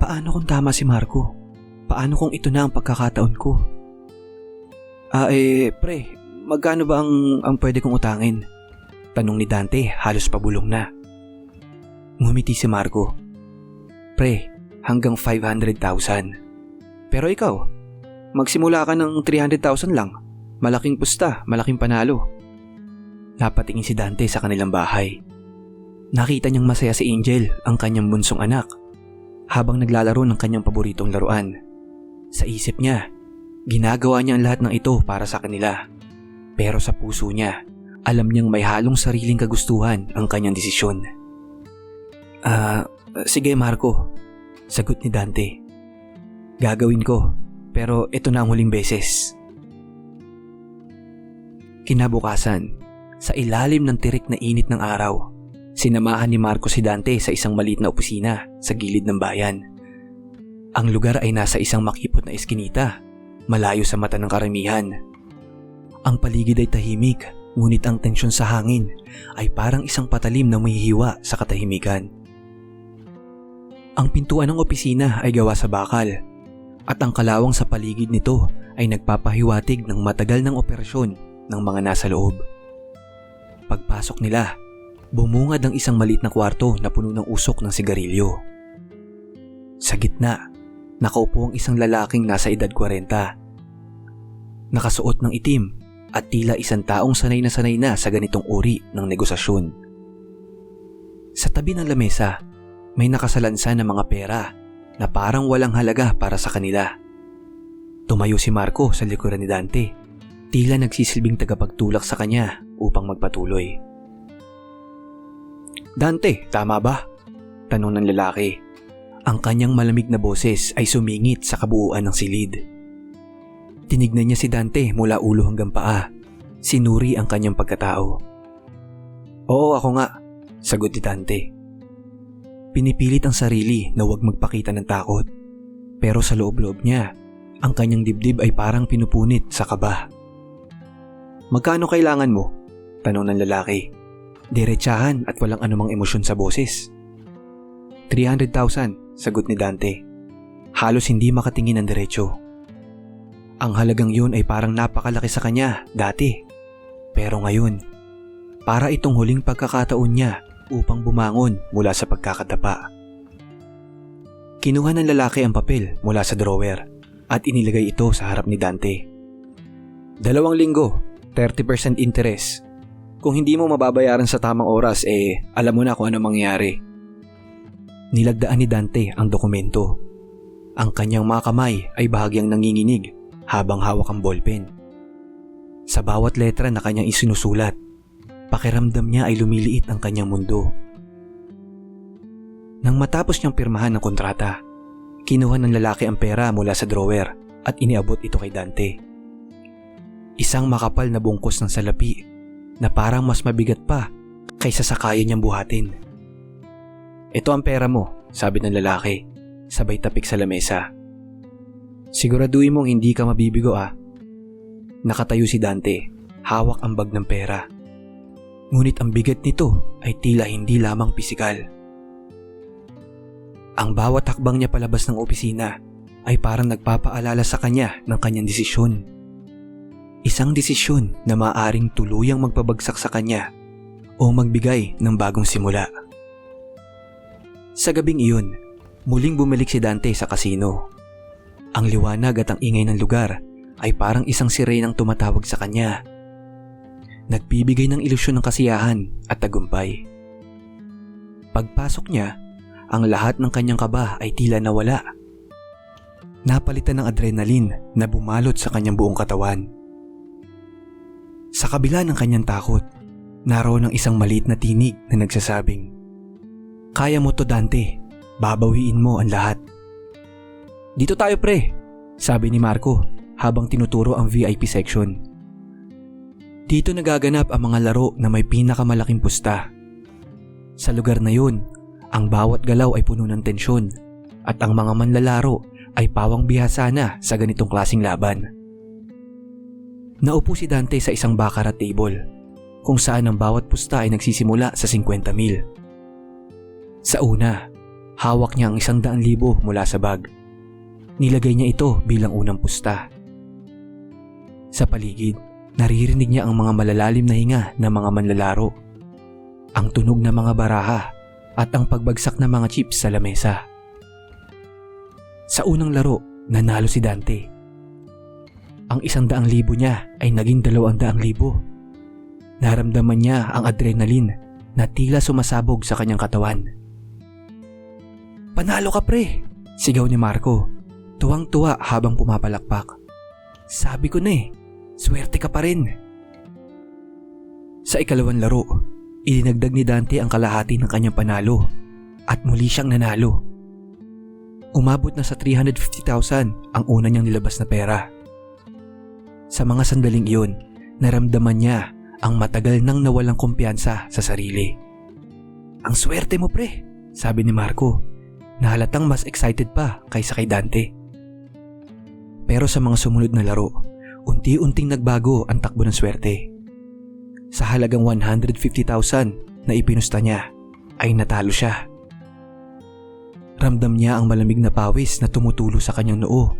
Paano kung tama si Marco? Paano kung ito na ang pagkakataon ko? Pre, magkano ba ang pwede kong utangin?" Tanong ni Dante halos pabulong na. Ngumiti si Marco. "Pre, hanggang 500,000. Pero ikaw, magsimula ka ng 300,000 lang. Malaking pusta, malaking panalo." Napatingin si Dante sa kanilang bahay. Nakita niyang masaya si Angel, ang kanyang bunsong anak, habang naglalaro ng kanyang paboritong laruan. Sa isip niya, ginagawa niya ang lahat ng ito para sa kanila. Pero sa puso niya, alam niyang may halong sariling kagustuhan ang kanyang desisyon. Sige Marco," sagot ni Dante. "Gagawin ko, pero ito na ang huling beses." Kinabukasan, sa ilalim ng tirik na init ng araw, sinamahan ni Marco si Dante sa isang maliit na opisina sa gilid ng bayan. Ang lugar ay nasa isang makipot na eskinita, malayo sa mata ng karamihan. Ang paligid ay tahimik, ngunit ang tensyon sa hangin ay parang isang patalim na mahihiwa sa katahimikan. Ang pintuan ng opisina ay gawa sa bakal, at ang kalawang sa paligid nito ay nagpapahiwatig ng matagal ng operasyon ng mga nasa loob. Pagpasok nila, bumungad ang isang maliit na kwarto na puno ng usok ng sigarilyo. Sa gitna, nakaupo ang isang lalaking nasa edad 40. Nakasuot ng itim at tila isang taong sanay na sa ganitong uri ng negosasyon. Sa tabi ng lamesa, may nakasalansan na mga pera na parang walang halaga para sa kanila. Tumayo si Marco sa likuran ni Dante, tila nagsisilbing tagapagtulak sa kanya upang magpatuloy. "Dante, tama ba?" tanong ng lalaki. Ang kanyang malamig na boses ay sumingit sa kabuuan ng silid. Tinignan niya si Dante mula ulo hanggang paa. Sinuri ang kanyang pagkatao. "Oo, ako nga," sagot ni Dante. Pinipilit ang sarili na huwag magpakita ng takot. Pero sa loob-loob niya, ang kanyang dibdib ay parang pinupunit sa kaba. "Magkano kailangan mo?" tanong ng lalaki. Diretsahan at walang anumang emosyon sa boses. 300,000, sagot ni Dante. Halos hindi makatingin ng diretso. Ang halagang yun ay parang napakalaki sa kanya dati. Pero ngayon, para itong huling pagkakataon niya upang bumangon mula sa pagkakadapa. Kinuha ng lalaki ang papel mula sa drawer at inilagay ito sa harap ni Dante. 2 linggo, 30% interest. Kung hindi mo mababayaran sa tamang oras, alam mo na kung ano mangyayari. Nilagdaan ni Dante ang dokumento. Ang kanyang mga kamay ay bahagyang nanginginig habang hawak ang ballpen. Sa bawat letra na kanyang isinusulat, pakiramdam niya ay lumiliit ang kanyang mundo. Nang matapos niyang pirmahan ng kontrata, kinuha ng lalaki ang pera mula sa drawer at iniabot ito kay Dante. Isang makapal na bungkos ng salapi na parang mas mabigat pa kaysa sa kaya niyang buhatin. Ito ang pera mo, sabi ng lalaki, sabay tapik sa lamesa. Siguraduhin mong hindi ka mabibigo Nakatayo si Dante, hawak ang bag ng pera. Ngunit ang bigat nito ay tila hindi lamang pisikal. Ang bawat hakbang niya palabas ng opisina ay parang nagpapaalala sa kanya ng kanyang desisyon. Isang desisyon na maaaring tuluyang magpabagsak sa kanya o magbigay ng bagong simula. Sa gabing iyon, muling bumalik si Dante sa kasino. Ang liwanag at ang ingay ng lugar ay parang isang sirenang tumatawag sa kanya. Nagbibigay ng ilusyon ng kasiyahan at tagumpay. Pagpasok niya, ang lahat ng kanyang kaba ay tila nawala. Napalitan ng adrenaline na bumalot sa kanyang buong katawan. Sa kabila ng kanyang takot, naroon ang isang maliit na tinig na nagsasabing, "Kaya mo to, Dante. Babawiin mo ang lahat." "Dito tayo, pre," sabi ni Marco habang tinuturo ang VIP section. Dito nagaganap ang mga laro na may pinakamalaking pusta. Sa lugar na yun, ang bawat galaw ay puno ng tensyon at ang mga manlalaro ay pawang bihasa na sa ganitong klaseng laban. Naupo si Dante sa isang baccarat table kung saan ang bawat pusta ay nagsisimula sa 50,000. Sa una, hawak niya ang 100,000 mula sa bag. Nilagay niya ito bilang unang pusta. Sa paligid, naririnig niya ang mga malalalim na hinga ng mga manlalaro, ang tunog ng mga baraha at ang pagbagsak ng mga chips sa lamesa. Sa unang laro, nanalo si Dante. Ang 100,000 niya ay naging 200,000. Naramdaman niya ang adrenaline na tila sumasabog sa kanyang katawan. "Panalo ka, pre!" sigaw ni Marco, tuwang-tuwa habang pumapalakpak. "Sabi ko na swerte ka pa rin." Sa ikalawang laro, idinagdag ni Dante ang kalahati ng kanyang panalo at muli siyang nanalo. Umabot na sa 350,000 ang una niyang nilabas na pera. Sa mga sandaling iyon, naramdaman niya ang matagal nang nawalang kumpiyansa sa sarili. "Ang swerte mo, pre," sabi ni Marco, na halatang mas excited pa kaysa kay Dante. Pero sa mga sumunod na laro, unti-unting nagbago ang takbo ng swerte. Sa halagang 150,000 na ipinusta niya, ay natalo siya. Ramdam niya ang malamig na pawis na tumutulo sa kanyang noo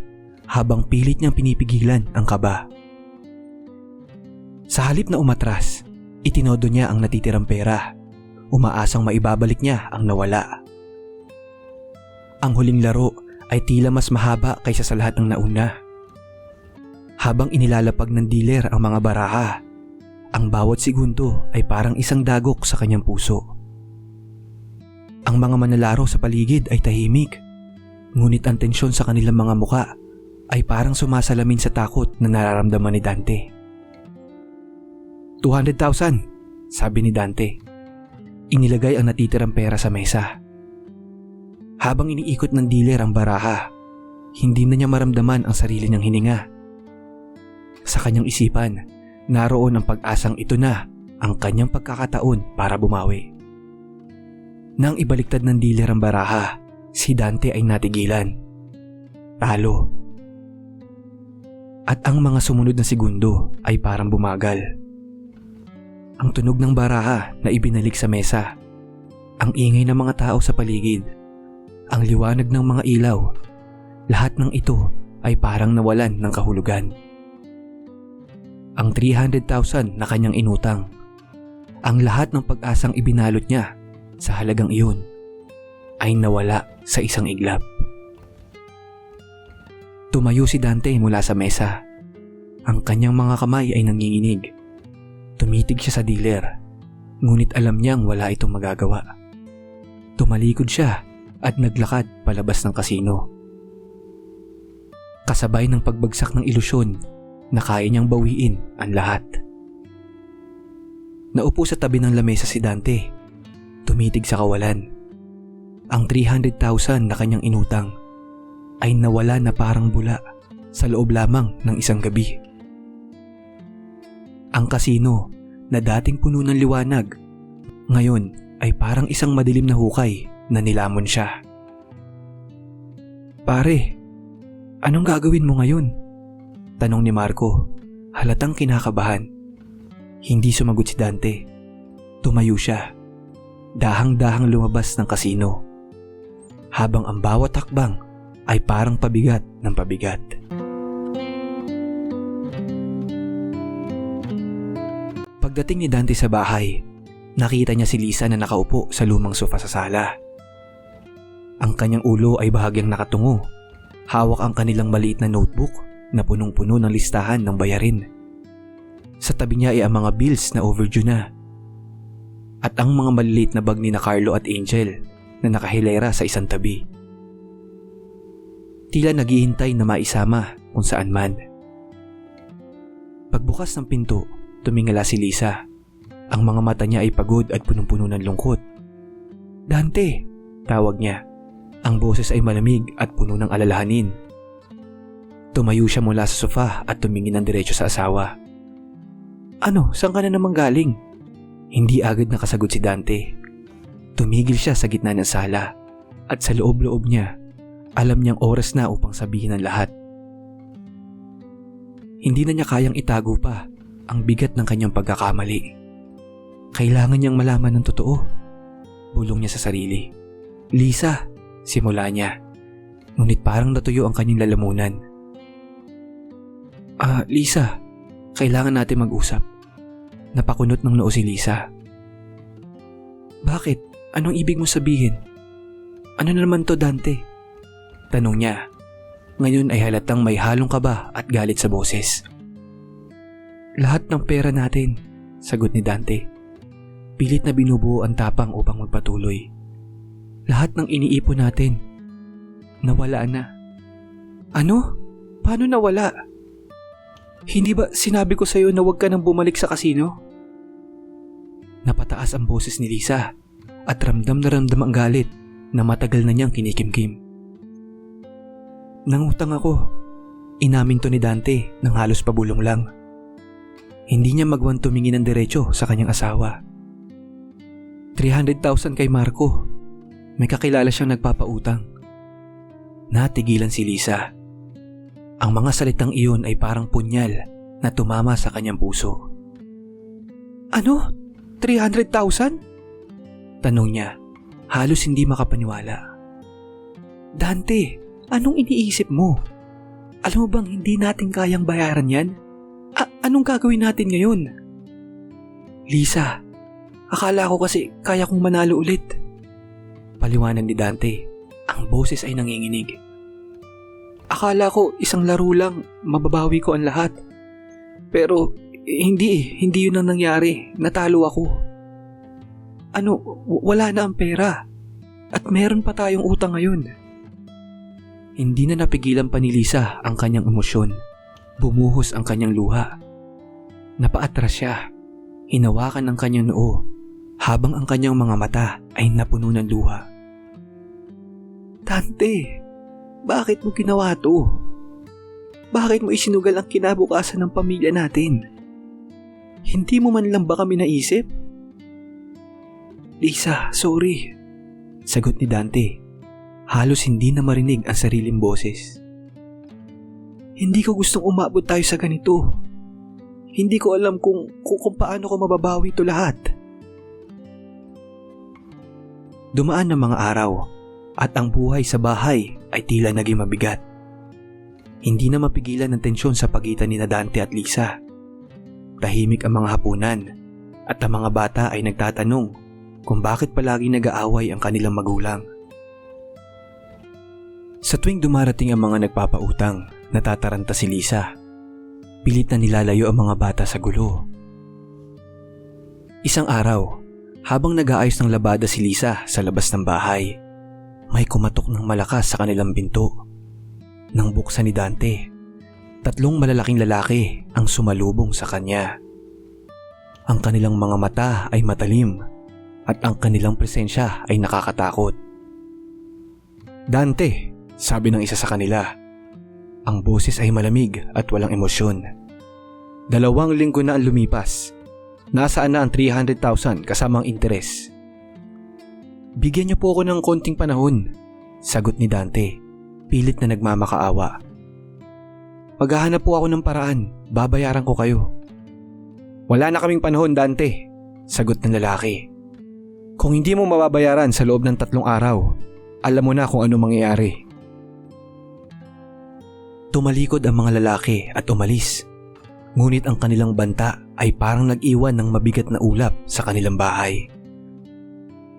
habang pilit niyang pinipigilan ang kaba. Sa halip na umatras, itinodo niya ang natitirang pera, umaasang maibabalik niya ang nawala. Ang huling laro ay tila mas mahaba kaysa sa lahat ng nauna. Habang inilalapag ng dealer ang mga baraha, ang bawat segundo ay parang isang dagok sa kanyang puso. Ang mga manlalaro sa paligid ay tahimik, ngunit ang tensyon sa kanilang mga muka ay parang sumasalamin sa takot na nararamdaman ni Dante. 200,000, sabi ni Dante. Inilagay ang natitirang pera sa mesa. Habang iniikot ng dealer ang baraha, hindi na niya maramdaman ang sarili niyang hininga. Sa kanyang isipan, naroon ang pag-asang ito na ang kanyang pagkakataon para bumawi. Nang ibaliktad ng dealer ang baraha, si Dante ay natigilan. Talo. At ang mga sumunod na segundo ay parang bumagal. Ang tunog ng baraha na ibinalik sa mesa, ang ingay ng mga tao sa paligid, ang liwanag ng mga ilaw, lahat ng ito ay parang nawalan ng kahulugan. Ang 300,000 na kanyang inutang, ang lahat ng pag-asang ibinalot niya sa halagang iyon, ay nawala sa isang iglap. Tumayo si Dante mula sa mesa. Ang kanyang mga kamay ay nanginginig. Tumitig siya sa dealer, ngunit alam niyang wala itong magagawa. Tumalikod siya at naglakad palabas ng kasino. Kasabay ng pagbagsak ng ilusyon na kaya niyang bawiin ang lahat. Naupo sa tabi ng lamesa si Dante. Tumitig sa kawalan. Ang 300,000 na kanyang inutang ay nawala na parang bula sa loob lamang ng isang gabi. Ang kasino na dating puno ng liwanag, ngayon ay parang isang madilim na hukay na nilamon siya. "Pare, anong gagawin mo ngayon?" tanong ni Marco, halatang kinakabahan. Hindi sumagot si Dante. Tumayo siya. Dahang-dahang lumabas ng kasino, habang ang bawat hakbang ay parang pabigat ng pabigat. Pagdating ni Dante sa bahay, nakita niya si Lisa na nakaupo sa lumang sofa sa sala. Ang kanyang ulo ay bahagyang nakatungo. Hawak ang kanilang maliit na notebook na punong-puno ng listahan ng bayarin. Sa tabi niya ay ang mga bills na overdue na, at ang mga maliliit na bag ni na Carlo at Angel na nakahilera sa isang tabi. Tila naghihintay na maisama kung saan man. Pagbukas ng pinto, tumingala si Lisa. Ang mga mata niya ay pagod at punong-puno ng lungkot. "Dante!" tawag niya. Ang boses ay malamig at puno ng alalahanin. Tumayo siya mula sa sofa at tumingin ng diretso sa asawa. "Ano, saan ka na naman galing?" Hindi agad nakasagot si Dante. Tumigil siya sa gitna ng sala at sa loob-loob niya, alam niyang oras na upang sabihin ang lahat. Hindi na niya kayang itago pa ang bigat ng kanyang pagkakamali. Kailangan niyang malaman ng totoo. Bulong niya sa sarili. "Lisa," simula niya, ngunit parang natuyo ang kanyang lalamunan. Lisa, kailangan natin mag-usap." Napakunot ng noo si Lisa. "Bakit? Anong ibig mo sabihin? Ano na naman to, Dante?" tanong niya. Ngayon ay halatang may halong kaba at galit sa boses. "Lahat ng pera natin," sagot ni Dante. Pilit na binubuo ang tapang upang magpatuloy. "Lahat ng iniipon natin, nawala na." "Ano? Paano nawala? Hindi ba sinabi ko sa'yo na huwag ka nang bumalik sa kasino?" Napataas ang boses ni Lisa at ramdam na ramdam ang galit na matagal na niyang kinikimkim. "Nangutang ako," inamin to ni Dante nang halos pabulong lang. Hindi niya magawang tumingin ng diretso sa kanyang asawa. 300,000 kay Marco. May kakilala siyang nagpapautang. Natigilan si Lisa. Ang mga salitang iyon ay parang punyal na tumama sa kanyang puso. "Ano? 300,000? Tanong niya, halos hindi makapaniwala. "Dante, anong iniisip mo? Alam mo bang hindi natin kayang bayaran yan? Anong gagawin natin ngayon?" "Lisa, akala ko kasi kaya kong manalo ulit." Paliwanag ni Dante. Ang boses ay nanginginig. "Akala ko isang laro lang, mababawi ko ang lahat. Pero hindi yun ang nangyari. Natalo ako. Wala na ang pera. At meron pa tayong utang ngayon." Hindi na napigilan pa ni Lisa ang kanyang emosyon. Bumuhos ang kanyang luha. Napaatras siya. Hinawakan ang kanyang noo habang ang kanyang mga mata ay napuno ng luha. "Dante, bakit mo ginawa to? Bakit mo isinugal ang kinabukasan ng pamilya natin? Hindi mo man lang ba kami naisip?" "Lisa, sorry," sagot ni Dante. Halos hindi na marinig ang sariling boses. "Hindi ko gustong umabot tayo sa ganito. Hindi ko alam kung paano ko mababawi ito lahat." Dumaan ang mga araw. at ang buhay sa bahay ay tila naging mabigat. Hindi na mapigilan ng tensyon sa pagitan ni Dante at Lisa. Tahimik ang mga hapunan at ang mga bata ay nagtatanong kung bakit palagi nag-aaway ang kanilang magulang. Sa tuwing dumarating ang mga nagpapautang, natataranta si Lisa. Pilit na nilalayo ang mga bata sa gulo. Isang araw, habang nag-aayos ng labada si Lisa sa labas ng bahay, may kumatok ng malakas sa kanilang pinto. Nang buksan ni Dante, 3 malalaking lalaki ang sumalubong sa kanya. Ang kanilang mga mata ay matalim at ang kanilang presensya ay nakakatakot. "Dante," sabi ng isa sa kanila. Ang boses ay malamig at walang emosyon. "2 linggo na ang lumipas. Nasaan na ang 300,000 kasamang interes?" "Bigyan niyo po ako ng konting panahon," sagot ni Dante, pilit na nagmamakaawa. "Maghahanap po ako ng paraan, babayaran ko kayo." "Wala na kaming panahon, Dante," sagot ng lalaki. "Kung hindi mo mababayaran sa loob ng 3 araw, alam mo na kung ano mangyayari." Tumalikod ang mga lalaki at umalis. Ngunit ang kanilang banta ay parang nag-iwan ng mabigat na ulap sa kanilang bahay.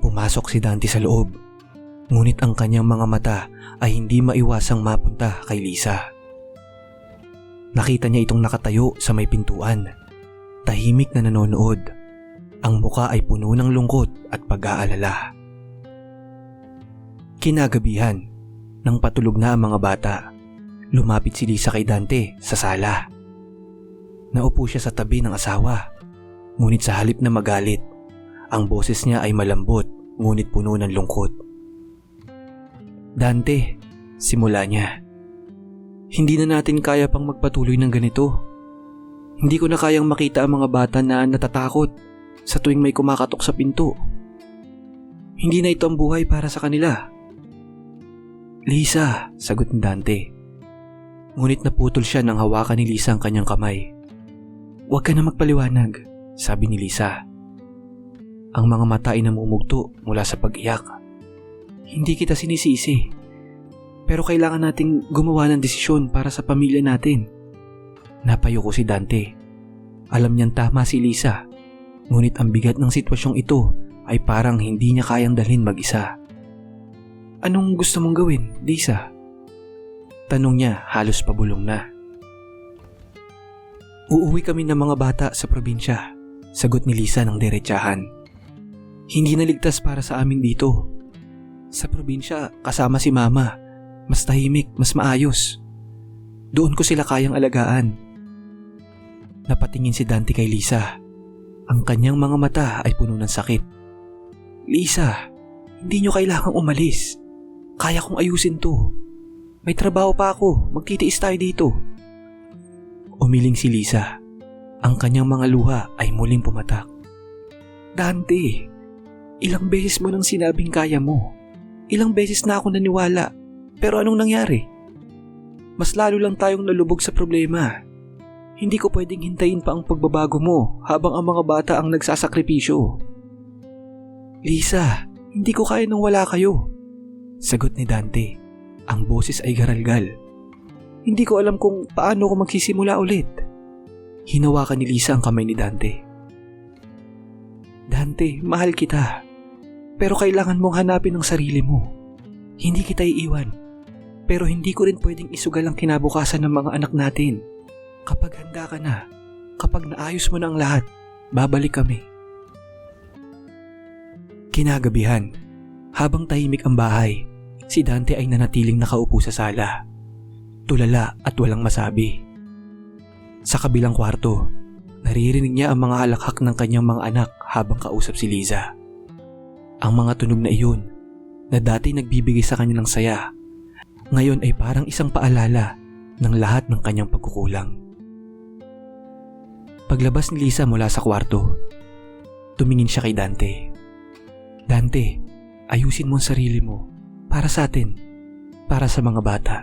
Pumasok si Dante sa loob, ngunit ang kanyang mga mata ay hindi maiwasang mapunta kay Lisa. Nakita niya itong nakatayo sa may pintuan, tahimik na nanonood. Ang muka ay puno ng lungkot at pag-aalala. Kinagabihan, nang patulog na ang mga bata, lumapit si Lisa kay Dante sa sala. Naupo siya sa tabi ng asawa, ngunit sa halip na magalit, ang boses niya ay malambot ngunit puno ng lungkot. "Dante," simula niya, "hindi na natin kaya pang magpatuloy ng ganito. Hindi ko na kayang makita ang mga bata na natatakot sa tuwing may kumakatok sa pinto. Hindi na ito ang buhay para sa kanila." "Lisa," sagot ni Dante. Ngunit naputol siya nang hawakan ni Lisa ang kanyang kamay. "Huwag ka na magpaliwanag," sabi ni Lisa. Ang mga mata ay namumugto mula sa pag-iyak. "Hindi kita sinisisi, pero kailangan nating gumawa ng desisyon para sa pamilya natin." Napayo ko si Dante. Alam niyang tama si Lisa, ngunit ang bigat ng sitwasyong ito ay parang hindi niya kayang dalhin mag-isa. "Anong gusto mong gawin, Lisa?" tanong niya halos pabulong na. "Uuwi kami ng mga bata sa probinsya," sagot ni Lisa ng diretsahan. "Hindi na ligtas para sa amin dito. Sa probinsya, kasama si Mama, mas tahimik, mas maayos. Doon ko sila kayang alagaan." Napatingin si Dante kay Lisa. Ang kanyang mga mata ay puno ng sakit. "Lisa, hindi niyo kailangang umalis. Kaya kong ayusin to. May trabaho pa ako, magtitiis tayo dito." Umiling si Lisa. Ang kanyang mga luha ay muling pumatak. "Dante, ilang beses mo nang sinabing kaya mo. Ilang beses na ako naniwala. Pero anong nangyari? Mas lalo lang tayong nalubog sa problema. Hindi ko pwedeng hintayin pa ang pagbabago mo habang ang mga bata ang nagsasakripisyo." "Lisa, hindi ko kaya nang wala kayo," sagot ni Dante. Ang boses ay garalgal. "Hindi ko alam kung paano ko magsisimula ulit." Hinawakan ni Lisa ang kamay ni Dante. "Dante, mahal kita. Pero kailangan mong hanapin ang sarili mo. Hindi kita iiwan. Pero hindi ko rin pwedeng isugal ang kinabukasan ng mga anak natin. Kapag handa ka na, kapag naayos mo na ang lahat, babalik kami." Kinagabihan, habang tahimik ang bahay, si Dante ay nanatiling nakaupo sa sala, tulala at walang masabi. Sa kabilang kwarto, naririnig niya ang mga halakhak ng kanyang mga anak habang kausap si Lisa. Ang mga tunog na iyon, na dati nagbibigay sa kanya ng saya, ngayon ay parang isang paalala ng lahat ng kanyang pagkukulang. Paglabas ni Lisa mula sa kwarto, tumingin siya kay Dante. "Dante, ayusin mo ang sarili mo. Para sa atin, para sa mga bata."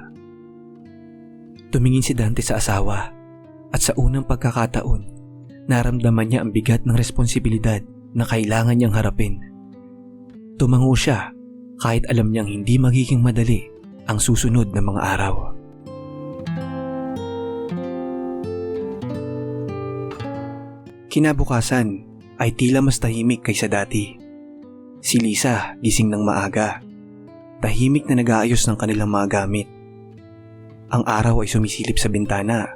Tumingin si Dante sa asawa at sa unang pagkakataon, naramdaman niya ang bigat ng responsibilidad na kailangan niyang harapin. Tumango siya, kahit alam niyang hindi magiging madali ang susunod na mga araw. Kinabukasan ay tila mas tahimik kaysa dati. Si Lisa gising ng maaga. Tahimik na nag-aayos ng kanilang mga gamit. Ang araw ay sumisilip sa bintana,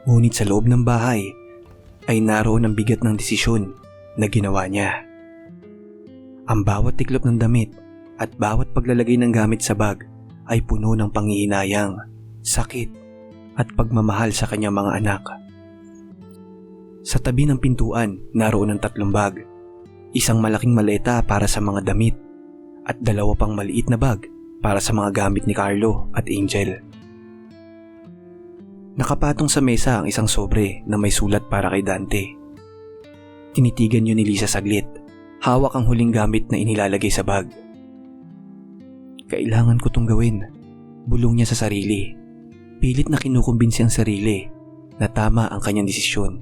ngunit sa loob ng bahay ay naroon ang bigat ng desisyon na ginawa niya. Ang bawat tiklop ng damit at bawat paglalagay ng gamit sa bag ay puno ng panghihinayang, sakit at pagmamahal sa kanyang mga anak. Sa tabi ng pintuan, naroon ang 3 bag. Isang malaking maleta para sa mga damit at 2 pang maliit na bag para sa mga gamit ni Carlo at Angel. Nakapatong sa mesa ang isang sobre na may sulat para kay Dante. Tinitigan yun ni Lisa saglit. Hawak ang huling gamit na inilalagay sa bag. Kailangan ko tong gawin, bulong niya sa sarili. Pilit na kinukumbinsi ang sarili na tama ang kanyang desisyon.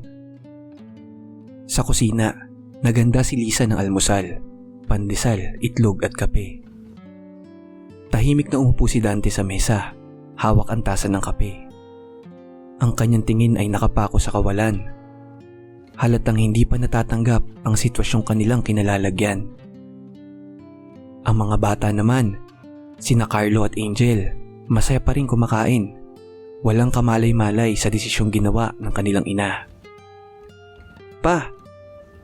Sa kusina, naganda si Lisa ng almusal, pandesal, itlog at kape. Tahimik na umupo si Dante sa mesa, hawak ang tasa ng kape. Ang kanyang tingin ay nakapako sa kawalan. Halatang hindi pa natatanggap ang sitwasyong kanilang kinalalagyan. Ang mga bata naman, sina Carlo at Angel, masaya pa rin kumakain. Walang kamalay-malay sa desisyong ginawa ng kanilang ina. Pa,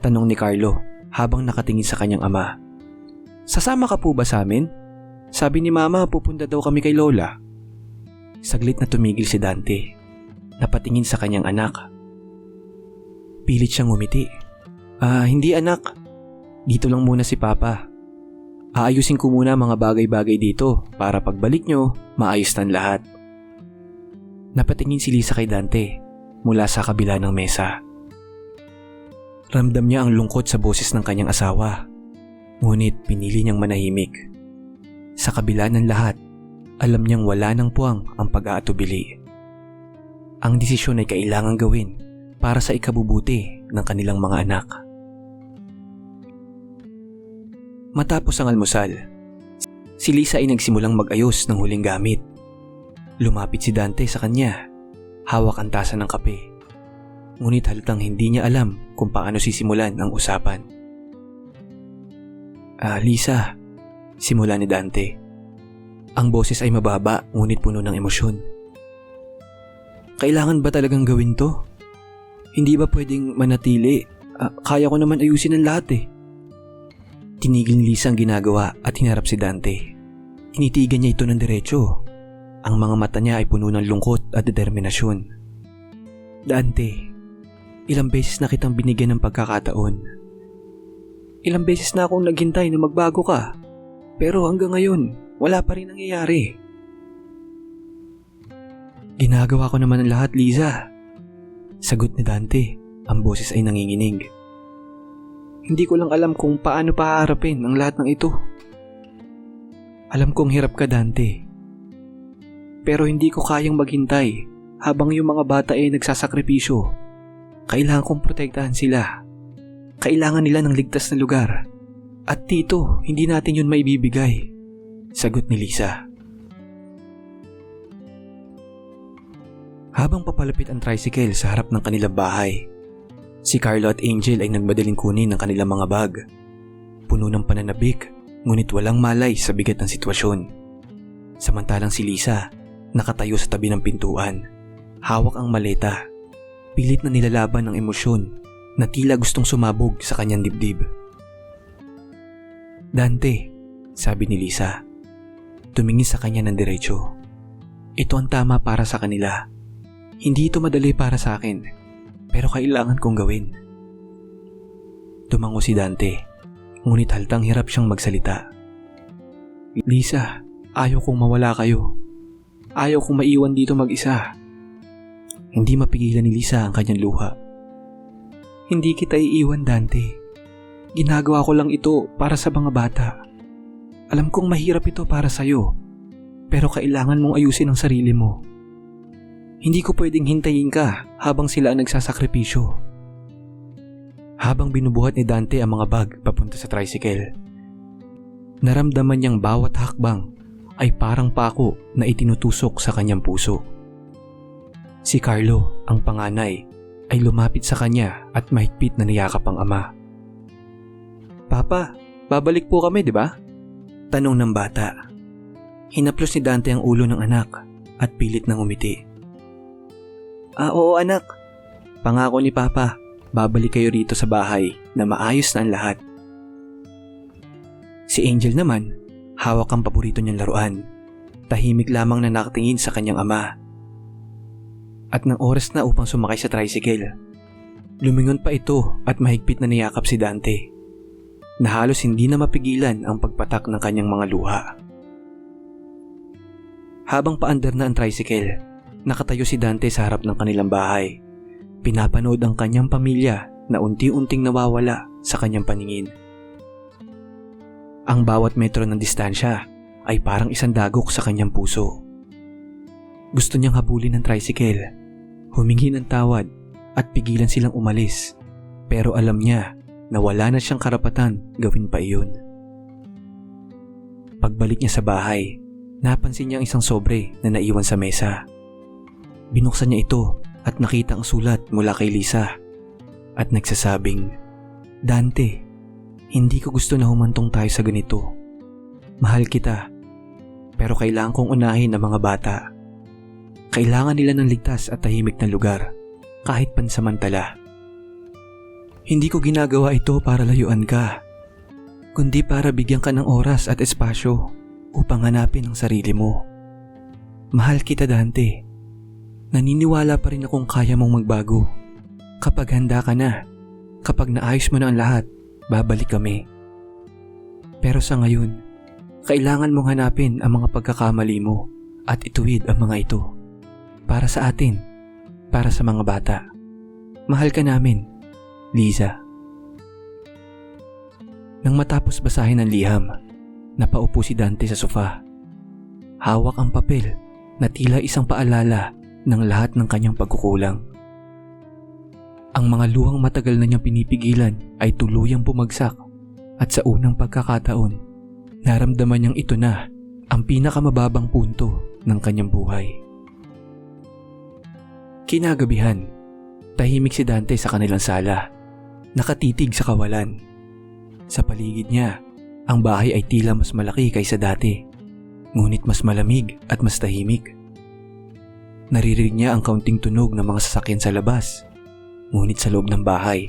tanong ni Carlo habang nakatingin sa kanyang ama. Sasama ka po ba sa amin? Sabi ni Mama pupunta daw kami kay Lola. Saglit na tumigil si Dante. Napatingin sa kanyang anak. Pilit siyang ngumiti. Hindi anak. Dito lang muna si Papa. Aayusin ko muna mga bagay-bagay dito para pagbalik nyo, maayos ng lahat. Napatingin si Lisa kay Dante mula sa kabila ng mesa. Ramdam niya ang lungkot sa boses ng kanyang asawa, ngunit pinili niyang manahimik. Sa kabila ng lahat, alam niyang wala ng puwang ang pag-aatubili. Ang desisyon ay kailangang gawin para sa ikabubuti ng kanilang mga anak. Matapos ang almusal, si Lisa ay nagsimulang mag-ayos ng huling gamit. Lumapit si Dante sa kanya, hawak ang tasa ng kape. Ngunit halatang hindi niya alam kung paano sisimulan ang usapan. Lisa, simula ni Dante. Ang boses ay mababa ngunit puno ng emosyon. Kailangan ba talagang gawin to? Hindi ba pwedeng manatili? Kaya ko naman ayusin ang lahat eh. Tinigil ni Lisa ang ginagawa at hinarap si Dante. Tinitigan niya ito ng diretso. Ang mga mata niya ay puno ng lungkot at determinasyon. Dante, ilang beses na kitang binigyan ng pagkakataon. Ilang beses na akong naghintay na magbago ka. Pero hanggang ngayon, wala pa rin nangyayari. Ginagawa ko naman ang lahat, Lisa. Sagot ni Dante, ang boses ay nanginginig. Hindi ko lang alam kung paano pahaharapin ang lahat ng ito. Alam kong hirap ka, Dante. Pero hindi ko kayang maghintay habang yung mga bata ay nagsasakripisyo. Kailangan kong protektahan sila. Kailangan nila ng ligtas na lugar. At dito, hindi natin yun maibibigay. Sagot ni Lisa. Habang papalapit ang tricycle sa harap ng kanilang bahay, si Carlo at Angel ay nagmadaling kunin ang kanilang mga bag. Puno ng pananabik, ngunit walang malay sa bigat ng sitwasyon. Samantalang si Lisa, nakatayo sa tabi ng pintuan. Hawak ang maleta. Pilit na nilalaban ng emosyon na tila gustong sumabog sa kanyang dibdib. Dante, sabi ni Lisa. Tumingin sa kanya ng diretso. Ito ang tama para sa kanila. Hindi ito madali para sa akin, pero kailangan kong gawin. Tumango si Dante, ngunit haltang hirap siyang magsalita. Lisa, ayaw kong mawala kayo. Ayaw kong maiwan dito mag-isa. Hindi mapigilan ni Lisa ang kanyang luha. Hindi kita iiwan, Dante. Ginagawa ko lang ito para sa mga bata. Alam kong mahirap ito para sa'yo, pero kailangan mong ayusin ang sarili mo. Hindi ko pwedeng hintayin ka habang sila ang nagsasakripisyo. Habang binubuhat ni Dante ang mga bag papunta sa tricycle, Naramdaman niyang bawat hakbang ay parang pako na itinutusok sa kanyang puso. Si Carlo, ang panganay, ay lumapit sa kanya at mahigpit na niyakap ang ama. "Papa, babalik po kami, di ba?" Tanong ng bata. Hinaplos ni Dante ang ulo ng anak at pilit nang umiti. Oo anak. Pangako ni Papa, babalik kayo rito sa bahay na maayos na ang lahat." Si Angel naman, hawak ang paborito niyang laruan. Tahimik lamang na nakatingin sa kanyang ama. At nang oras na upang sumakay sa tricycle, lumingon pa ito at mahigpit na niyakap si Dante, na halos hindi na mapigilan ang pagpatak ng kanyang mga luha. Habang paandar na ang tricycle, nakatayo si Dante sa harap ng kanilang bahay. Pinapanood ang kanyang pamilya na unti-unting nawawala sa kanyang paningin. Ang bawat metro ng distansya ay parang isang dagok sa kanyang puso. Gusto niyang habulin ang tricycle, humingi ng tawad at pigilan silang umalis, pero alam niya na wala na siyang karapatan gawin pa iyon. Pagbalik niya sa bahay, napansin niya ang isang sobre na naiwan sa mesa. Binuksan niya ito at nakita ang sulat mula kay Lisa at nagsasabing, "Dante, hindi ko gusto na humantong tayo sa ganito. Mahal kita, pero kailangan kong unahin ang mga bata. Kailangan nila ng ligtas at tahimik na lugar, kahit pansamantala. Hindi ko ginagawa ito para layuan ka, kundi para bigyan ka ng oras at espasyo upang hanapin ang sarili mo. Mahal kita, Dante. Naniniwala pa rin akong kaya mong magbago. Kapag handa ka na, kapag naayos mo na ang lahat, babalik kami. Pero sa ngayon, kailangan mong hanapin ang mga pagkakamali mo at ituwid ang mga ito. Para sa atin, para sa mga bata. Mahal ka namin, Liza." Nang matapos basahin ang liham, napaupo si Dante sa sofa. Hawak ang papel na tila isang paalala ng lahat ng kanyang pagkukulang. Ang mga luhang matagal na niyang pinipigilan ay tuluyang bumagsak at sa unang pagkakataon, naramdaman niyang ito na ang pinakamababang punto ng kanyang buhay. Kinagabihan, tahimik si Dante sa kanilang sala, nakatitig sa kawalan. Sa paligid niya, ang bahay ay tila mas malaki kaysa dati, ngunit mas malamig at mas tahimik. Naririnig niya ang kaunting tunog ng mga sasakyan sa labas, ngunit sa loob ng bahay,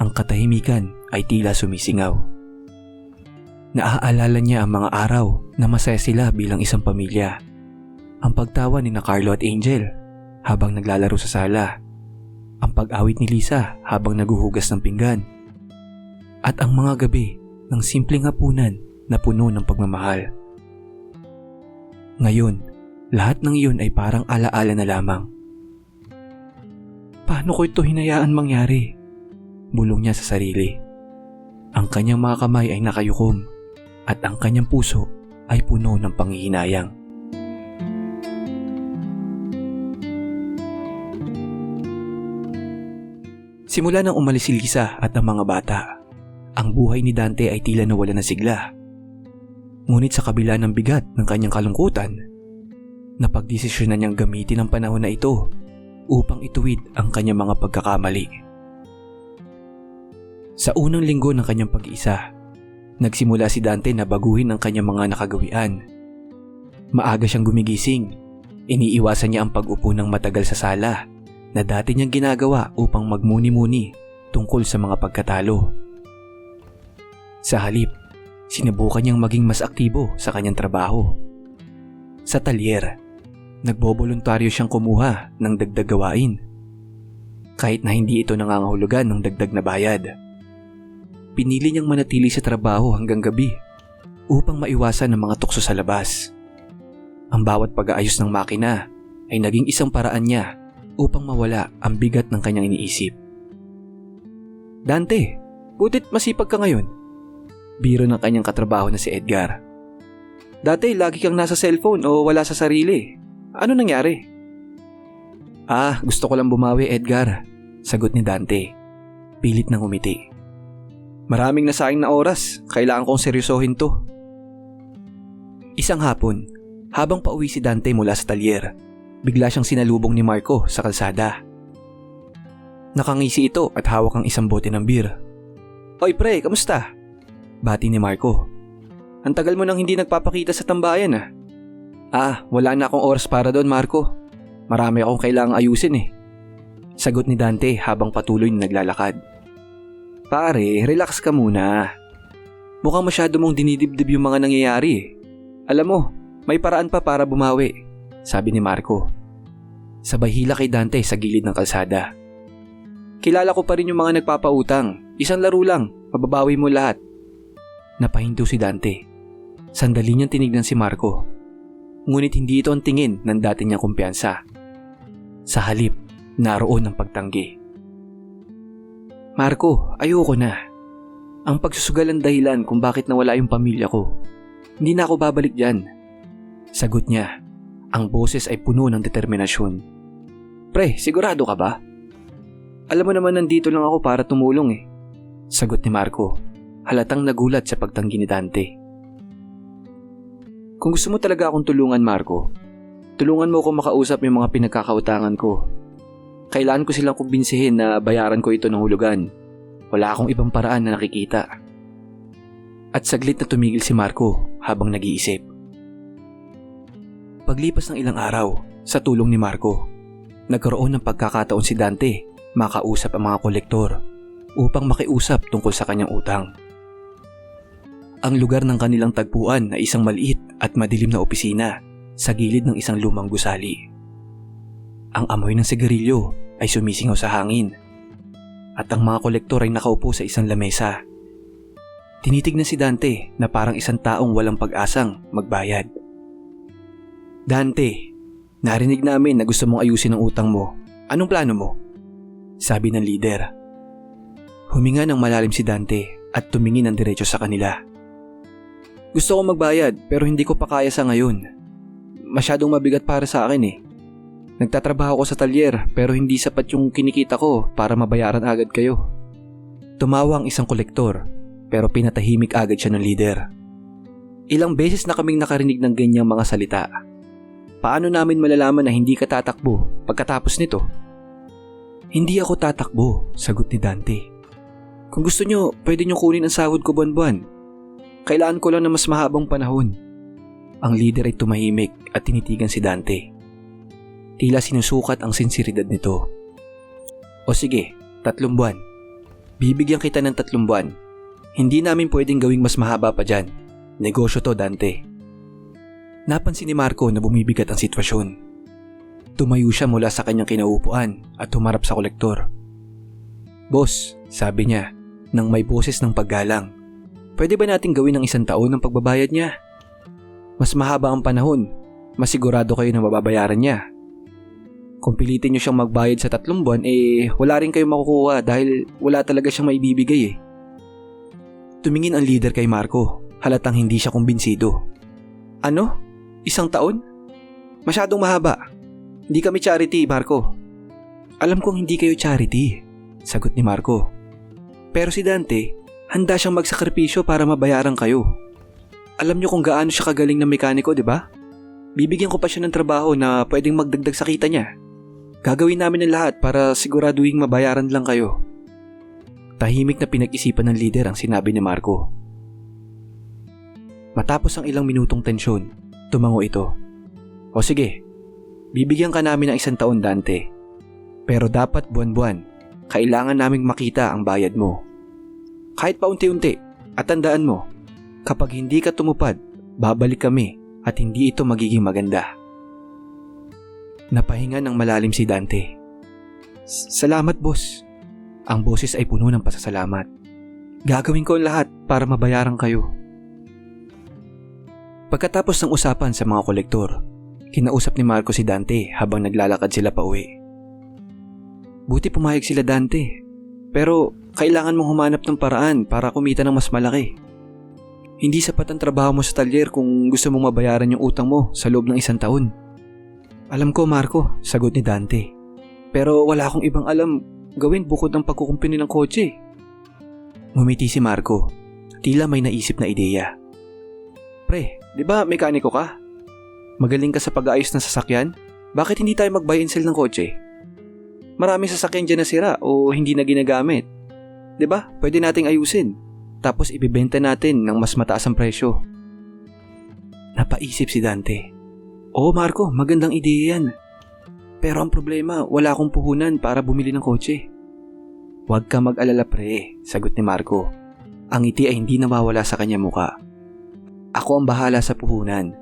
ang katahimikan ay tila sumisingaw. Naaalala niya ang mga araw na masaya sila bilang isang pamilya. Ang pagtawa ni Carlo at Angel habang naglalaro sa sala, ang pag-awit ni Lisa habang naguhugas ng pinggan, at ang mga gabi ng simpleng hapunan na puno ng pagmamahal. Ngayon, lahat ng iyon ay parang alaala na lamang. Paano ko ito hinayaan mangyari? Bulong niya sa sarili. Ang kanyang mga kamay ay nakayukom at ang kanyang puso ay puno ng panghihinayang. Simula nang umalis si Lisa at ang mga bata, ang buhay ni Dante ay tila nawala ng sigla. Ngunit sa kabila ng bigat ng kanyang kalungkutan, napagdesisyonan niyang gamitin ang panahon na ito upang ituwid ang kanyang mga pagkakamali. Sa unang linggo ng kanyang pag-iisa, nagsimula si Dante na baguhin ang kanyang mga nakagawian. Maaga siyang gumigising, iniiwasan niya ang pag-upo ng matagal sa sala na dati niyang ginagawa upang magmuni-muni tungkol sa mga pagkatalo. Sa halip, sinubukan niyang maging mas aktibo sa kanyang trabaho. Sa talyer, nagboboluntaryo siyang kumuha ng dagdag gawain, kahit na hindi ito nangangahulugan ng dagdag na bayad. Pinili niyang manatili sa trabaho hanggang gabi upang maiwasan ang mga tukso sa labas. Ang bawat pag-aayos ng makina ay naging isang paraan niya upang mawala ang bigat ng kanyang iniisip. Dante, butit masipag ka ngayon. Biro ng kanyang katrabaho na si Edgar. Dati lagi kang nasa cellphone o wala sa sarili. Ano nangyari? Gusto ko lang bumawi, Edgar, sagot ni Dante. Pilit nang umiti. Maraming nasayang na oras, kailangan kong seryosohin to. Isang hapon, habang pauwi si Dante mula sa talyer, bigla siyang sinalubong ni Marco sa kalsada. Nakangisi ito at hawak ang isang bote ng beer. "Oy pre, kamusta?" Bati ni Marco. "Ang tagal mo nang hindi nagpapakita sa tambayan ah." Wala na akong oras para doon, Marco. Marami akong kailangang ayusin eh." Sagot ni Dante habang patuloy na naglalakad. "Pare, relax ka muna. Mukhang masyado mong dinidibdib yung mga nangyayari eh. Alam mo, may paraan pa para bumawi," sabi ni Marco. Sabay hila kay Dante sa gilid ng kalsada. "Kilala ko pa rin yung mga nagpapautang. Isang laro lang, mababawi mo lahat." Napahinto si Dante. Sandali niyang tinignan si Marco. Ngunit hindi ito ang tingin ng dati niyang kumpiyansa. Sa halip, naroon ang pagtanggi. "Marco, ayoko na. Ang pagsusugal ang dahilan kung bakit nawala yung pamilya ko. Hindi na ako babalik dyan." Sagot niya. Ang boses ay puno ng determinasyon. "Pre, sigurado ka ba? Alam mo naman nandito lang ako para tumulong eh." Sagot ni Marco. Halatang nagulat sa pagtanggi ni Dante. "Kung gusto mo talaga akong tulungan, Marco, tulungan mo akong makausap yung mga pinagkakautangan ko. Kailangan ko silang kumbinsihin na bayaran ko ito ng hulugan. Wala akong ibang paraan na nakikita." At saglit na tumigil si Marco habang nag-iisip. Paglipas ng ilang araw, sa tulong ni Marco, nagkaroon ng pagkakataon si Dante makausap ang mga kolektor upang makiusap tungkol sa kanyang utang. Ang lugar ng kanilang tagpuan ay isang maliit at madilim na opisina sa gilid ng isang lumang gusali. Ang amoy ng sigarilyo ay sumisingaw sa hangin at ang mga kolektor ay nakaupo sa isang lamesa. Tinitignan si Dante na parang isang taong walang pag-asang magbayad. "Dante, narinig namin na gusto mong ayusin ang utang mo. Anong plano mo?" sabi ng leader. Huminga ng malalim si Dante at tumingin ng diretso sa kanila. "Gusto kong magbayad pero hindi ko pa kaya sa ngayon. Masyadong mabigat para sa akin eh. Nagtatrabaho ko sa talyer pero hindi sapat yung kinikita ko para mabayaran agad kayo." Tumawa ang isang kolektor pero pinatahimik agad siya ng leader. "Ilang beses na kaming nakarinig ng ganyang mga salita. Paano namin malalaman na hindi ka tatakbo pagkatapos nito?" "Hindi ako tatakbo," sagot ni Dante. "Kung gusto nyo, pwede nyo kunin ang sahod ko buwan-buwan. Kailangan ko lang ng mas mahabang panahon." Ang leader ay tumahimik at tinitigan si Dante. Tila sinusukat ang sinseridad nito. "O sige, 3 buwan. Bibigyan kita ng 3 buwan. Hindi namin pwedeng gawing mas mahaba pa dyan. Negosyo to, Dante." Napansin ni Marco na bumibigat ang sitwasyon. Tumayo siya mula sa kanyang kinaupuan at humarap sa kolektor. "Boss," sabi niya, nang may boses ng paggalang, "pwede ba nating gawin ng 1 taon ang pagbabayad niya? Mas mahaba ang panahon, masigurado kayo na mababayaran niya. Kung pilitin niyo siyang magbayad sa 3 buwan, wala rin kayong makukuha dahil wala talaga siyang maibibigay eh." Tumingin ang leader kay Marco, halatang hindi siya kumbinsido. "Ano? 1 taon? Masyadong mahaba. Hindi kami charity, Marco." "Alam kong hindi kayo charity," sagot ni Marco. "Pero si Dante, handa siyang magsakripisyo para mabayaran kayo. Alam niyo kung gaano siya kagaling na mekaniko, di ba? Bibigyan ko pa siya ng trabaho na pwedeng magdagdag sa kita niya. Gagawin namin ang lahat para siguraduhin mabayaran lang kayo." Tahimik na pinag-isipan ng leader ang sinabi ni Marco. Matapos ang ilang minutong tensyon, tumango ito. "O sige, bibigyan ka namin ng 1 taon, Dante. Pero dapat buwan-buwan, kailangan naming makita ang bayad mo. Kahit paunti-unti, at tandaan mo, kapag hindi ka tumupad, babalik kami at hindi ito magiging maganda." Napahinga ng malalim si Dante. "Salamat, boss." Ang boses ay puno ng pasasalamat. "Gagawin ko ang lahat para mabayaran kayo." Pagkatapos ng usapan sa mga kolektor, kinausap ni Marco si Dante habang naglalakad sila pauwi. "Buti pumayag sila, Dante. Pero kailangan mong humanap ng paraan para kumita ng mas malaki. Hindi sapat ang trabaho mo sa talyer kung gusto mong mabayaran yung utang mo sa loob ng 1 taon. "Alam ko, Marco," sagot ni Dante. "Pero wala akong ibang alam gawin bukod ng pagkukumpuni ng kotse." Ngumiti si Marco, tila may naisip na ideya. Pre, di ba mekaniko ka? Magaling ka sa pag-aayos ng sasakyan? Bakit hindi tayo mag-buy and sell ng kotse? Maraming sasakyan dyan na sira o hindi na ginagamit. Di ba? Pwede nating ayusin. Tapos ibibenta natin ng mas mataas ang presyo. Napaisip si Dante. Oo Marco, magandang ideya yan. Pero ang problema, wala akong puhunan para bumili ng kotse. Huwag ka mag-alala pre, sagot ni Marco. Ang ngiti ay hindi nawawala sa kanya muka. Ako ang bahala sa puhunan.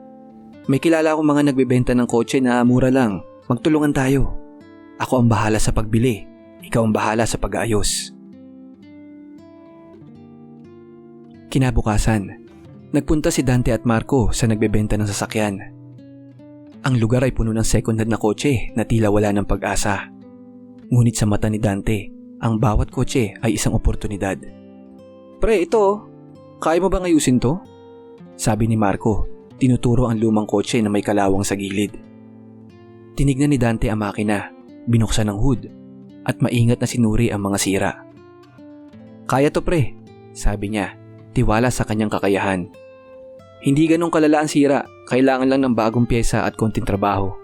May kilala akong mga nagbebenta ng kotse na mura lang. Magtulungan tayo. Ako ang bahala sa pagbili. Ikaw ang bahala sa pag-aayos. Kinabukasan, nagpunta si Dante at Marco sa nagbebenta ng sasakyan. Ang lugar ay puno ng second-hand na kotse na tila wala ng pag-asa. Ngunit sa mata ni Dante, ang bawat kotse ay isang oportunidad. Pre, ito. Kaya mo bang ayusin to? Sabi ni Marco, tinuturo ang lumang kotse na may kalawang sa gilid. Tinignan ni Dante ang makina, binuksan ang hood, at maingat na sinuri ang mga sira. Kaya to pre, sabi niya, tiwala sa kanyang kakayahan. Hindi ganong kalala ang sira, kailangan lang ng bagong pyesa at konting trabaho.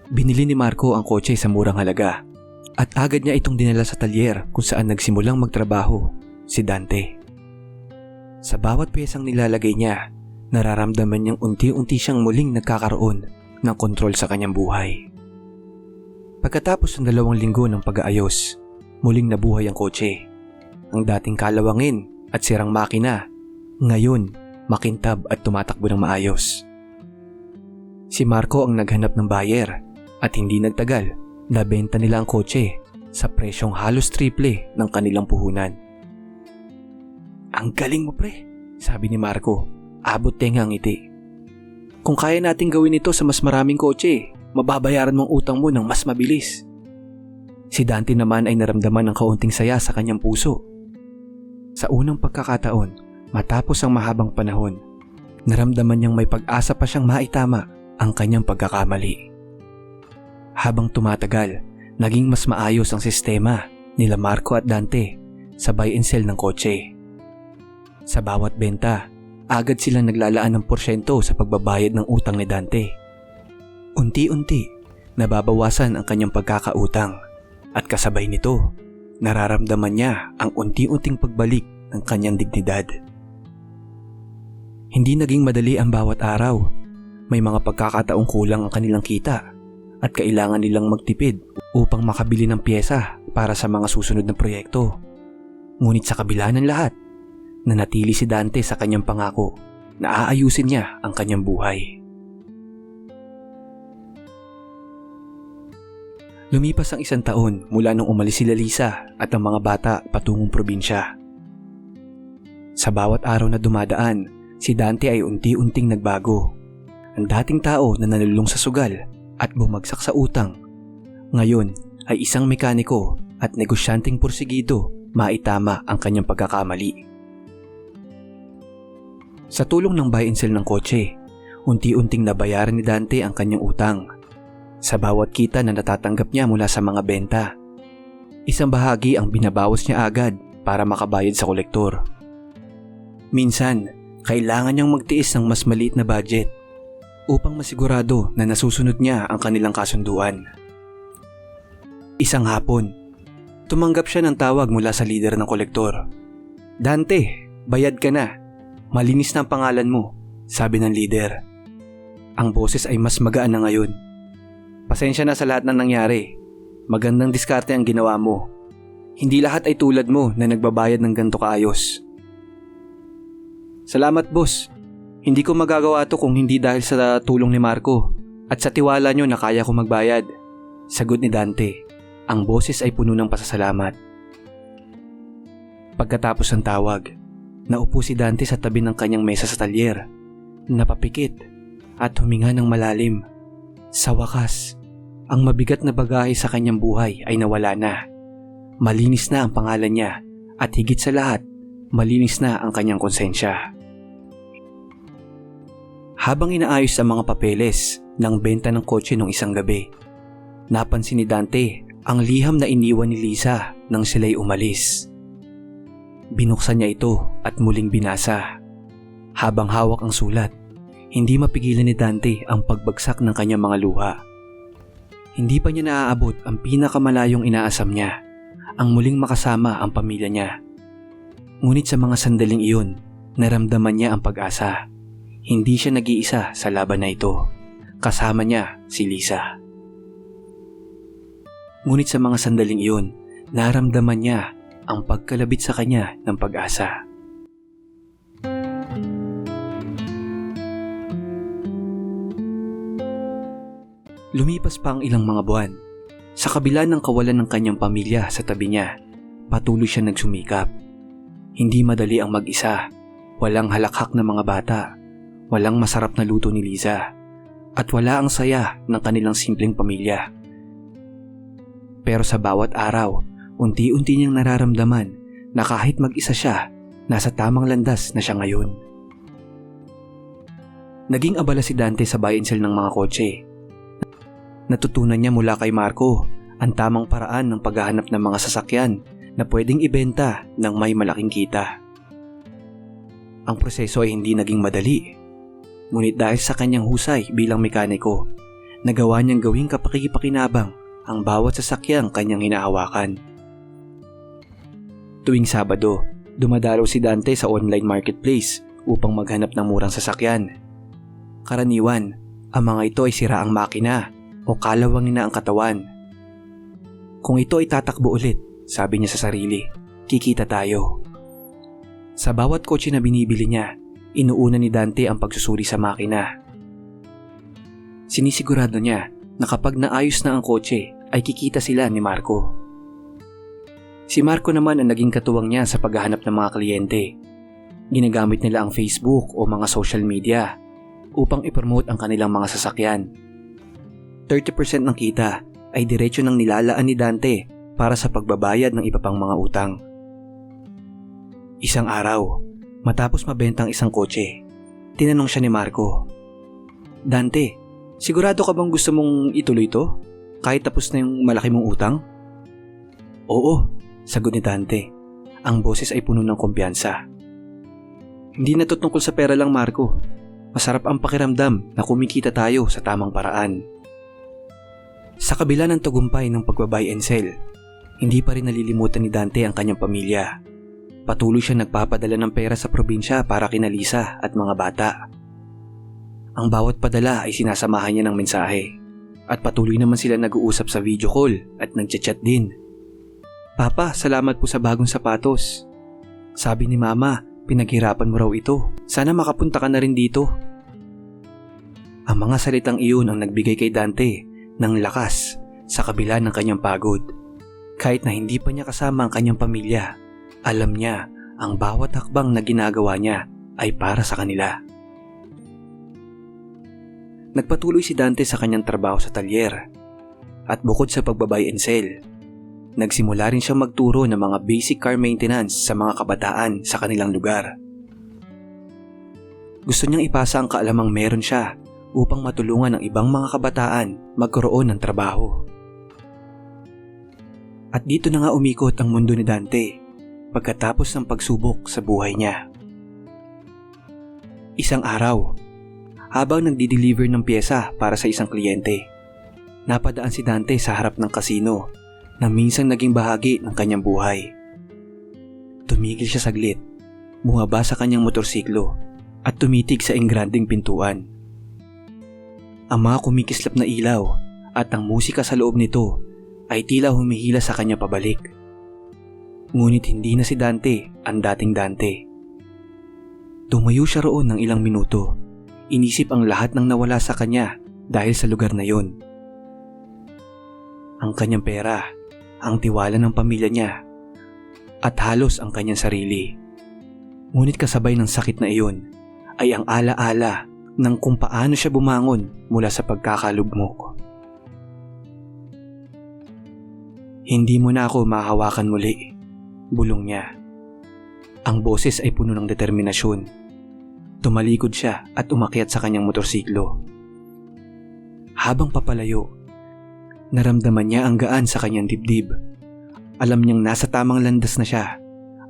Binili ni Marco ang kotse sa murang halaga at agad niya itong dinala sa talyer kung saan nagsimulang magtrabaho si Dante. Sa bawat pyesang nilalagay niya, nararamdaman niyang unti-unti siyang muling nagkakaroon ng kontrol sa kanyang buhay. Pagkatapos ng 2 linggo ng pag-aayos, muling nabuhay ang kotse. Ang dating kalawangin at sirang makina, ngayon makintab at tumatakbo ng maayos. Si Marco ang naghanap ng buyer at hindi nagtagal, nabenta nila ang kotse sa presyong halos triple ng kanilang puhunan. Ang galing mo pre, sabi ni Marco, abot tenga ang ngiti. Kung kaya nating gawin ito sa mas maraming kotse, mababayaran mong utang mo ng mas mabilis. Si Dante naman ay naramdaman ng kaunting saya sa kanyang puso. Sa unang pagkakataon, matapos ang mahabang panahon, naramdaman niyang may pag-asa pa siyang maitama ang kanyang pagkakamali. Habang tumatagal, naging mas maayos ang sistema nila Marco at Dante sa buy and sell ng kotse. Sa bawat benta, agad silang naglalaan ng porsyento sa pagbabayad ng utang ni Dante. Unti-unti, nababawasan ang kanyang pagkakautang at kasabay nito, nararamdaman niya ang unti-unting pagbalik ng kanyang dignidad. Hindi naging madali ang bawat araw. May mga pagkakataong kulang ang kanilang kita at kailangan nilang magtipid upang makabili ng pyesa para sa mga susunod na proyekto. Ngunit sa kabila ng lahat, nanatili si Dante sa kanyang pangako na aayusin niya ang kanyang buhay. Lumipas ang 1 taon mula nung umalis sila Lisa at ang mga bata patungong probinsya. Sa bawat araw na dumadaan, si Dante ay unti-unting nagbago. Ang dating tao na nanulong sa sugal at bumagsak sa utang, ngayon ay isang mekaniko at negosyanteng porsigido maitama ang kanyang pagkakamali. Sa tulong ng buy and sell ng kotse, unti-unting nabayaran ni Dante ang kanyang utang. Sa bawat kita na natatanggap niya mula sa mga benta, isang bahagi ang binabawas niya agad para makabayad sa kolektor. Minsan, kailangan niyang magtiis ng mas maliit na budget upang masigurado na nasusunod niya ang kanilang kasunduan. Isang hapon, tumanggap siya ng tawag mula sa leader ng kolektor. Dante, bayad ka na. Malinis na ang pangalan mo, sabi ng leader. Ang boses ay mas magaan na ngayon. Pasensya na sa lahat ng nangyari. Magandang diskarte ang ginawa mo. Hindi lahat ay tulad mo na nagbabayad ng ganito kaayos. Salamat boss. Hindi ko magagawa to kung hindi dahil sa tulong ni Marco at sa tiwala nyo na kaya ko magbayad. Sagot ni Dante. Ang boses ay puno ng pasasalamat. Pagkatapos ng tawag, naupo si Dante sa tabi ng kanyang mesa sa talyer. Napapikit at huminga ng malalim. Sa wakas, ang mabigat na bagahe sa kanyang buhay ay nawala na. Malinis na ang pangalan niya at higit sa lahat, malinis na ang kanyang konsensya. Habang inaayos ang mga papeles ng benta ng kotse nung isang gabi, napansin ni Dante ang liham na iniwan ni Lisa nang sila'y umalis. Binuksan niya ito at muling binasa. Habang hawak ang sulat, Hindi mapigilan ni Dante ang pagbagsak ng kanyang mga luha. Hindi pa niya naaabot ang pinakamalayong inaasam niya, ang muling makasama ang pamilya niya. Ngunit sa mga sandaling iyon, naramdaman niya ang pag-asa. Hindi siya nag-iisa sa laban na ito. Kasama niya si Lisa. Ngunit sa mga sandaling iyon, naramdaman niya ang pagkalabit sa kanya ng pag-asa. Lumipas pa ang ilang mga buwan. Sa kabila ng kawalan ng kanyang pamilya sa tabi niya, patuloy siya nagsumikap. Hindi madali ang mag-isa. Walang halakhak na mga bata. Walang masarap na luto ni Liza. At wala ang saya ng kanilang simpleng pamilya. Pero sa bawat araw, unti-unti niyang nararamdaman na kahit mag-isa siya, nasa tamang landas na siya ngayon. Naging abala si Dante sa buy and sell ng mga kotse. Natutunan niya mula kay Marco ang tamang paraan ng paghahanap ng mga sasakyan na pwedeng ibenta ng may malaking kita. Ang proseso ay hindi naging madali. Ngunit dahil sa kanyang husay bilang mekaniko, nagawa niyang gawing kapaki-pakinabang ang bawat sasakyang kanyang hinahawakan. Tuwing Sabado, dumadalaw si Dante sa online marketplace upang maghanap ng murang sasakyan. Karaniwan, ang mga ito ay siraang makina o kalawangin na ang katawan. Kung ito ay tatakbo ulit, sabi niya sa sarili, kikita tayo. Sa bawat kotse na binibili niya, inuuna ni Dante ang pagsusuri sa makina. Sinisigurado niya na kapag naayos na ang kotse ay kikita sila ni Marco. Si Marco naman ang naging katuwang niya sa paghahanap ng mga kliyente. Ginagamit nila ang Facebook o mga social media upang ipromote ang kanilang mga sasakyan. 30% ng kita ay diretso nang nilalaan ni Dante para sa pagbabayad ng iba pang mga utang. Isang araw, matapos mabenta ang isang kotse, tinanong siya ni Marco, "Dante, sigurado ka bang gusto mong ituloy to? Kahit tapos na yung malaki mong utang?" "Oo," sagot ni Dante. Ang boses ay puno ng kumpiyansa. "Hindi na to tungkol sa pera lang, Marco. Masarap ang pakiramdam na kumikita tayo sa tamang paraan." Sa kabila ng tagumpay ng pagbabuy and sell, hindi pa rin nalilimutan ni Dante ang kanyang pamilya. Patuloy siya nagpapadala ng pera sa probinsya para kina Lisa at mga bata. Ang bawat padala ay sinasamahan niya ng mensahe at patuloy naman sila nag-uusap sa video call at nagchat-chat din. "Papa, salamat po sa bagong sapatos. Sabi ni Mama, pinaghirapan mo raw ito. Sana makapunta ka na rin dito." Ang mga salitang iyon ang nagbigay kay Dante ng lakas sa kabila ng kanyang pagod. Kahit na hindi pa niya kasama ang kanyang pamilya, alam niya ang bawat hakbang na ginagawa niya ay para sa kanila. Nagpatuloy si Dante sa kanyang trabaho sa talyer at bukod sa pagbabuy and sell, nagsimula rin siyang magturo ng mga basic car maintenance sa mga kabataan sa kanilang lugar. Gusto niyang ipasa ang kaalamang meron siya upang matulungan ang ibang mga kabataan magkaroon ng trabaho. At dito na nga umikot ang mundo ni Dante pagkatapos ng pagsubok sa buhay niya. Isang araw, habang nagdi-deliver ng pyesa para sa isang kliyente, napadaan si Dante sa harap ng kasino na minsang naging bahagi ng kanyang buhay. Tumigil siya saglit, bumaba sa kanyang motorsiklo at tumitig sa engranding pintuan. Ang mga kumikislap na ilaw at ang musika sa loob nito ay tila humihila sa kanya pabalik. Ngunit hindi na si Dante ang dating Dante. Tumayo siya roon ng ilang minuto. Inisip ang lahat ng nawala sa kanya dahil sa lugar na yon. Ang kanyang pera, ang tiwala ng pamilya niya, at halos ang kanyang sarili. Ngunit kasabay ng sakit na iyon ay ang alaala ng kung paano siya bumangon mula sa pagkakalugmok. "Hindi mo na ako mahahawakan muli," bulong niya. Ang boses ay puno ng determinasyon. Tumalikod siya at umakyat sa kanyang motorsiklo. Habang papalayo, naramdaman niya ang gaan sa kanyang dibdib. Alam niyang nasa tamang landas na siya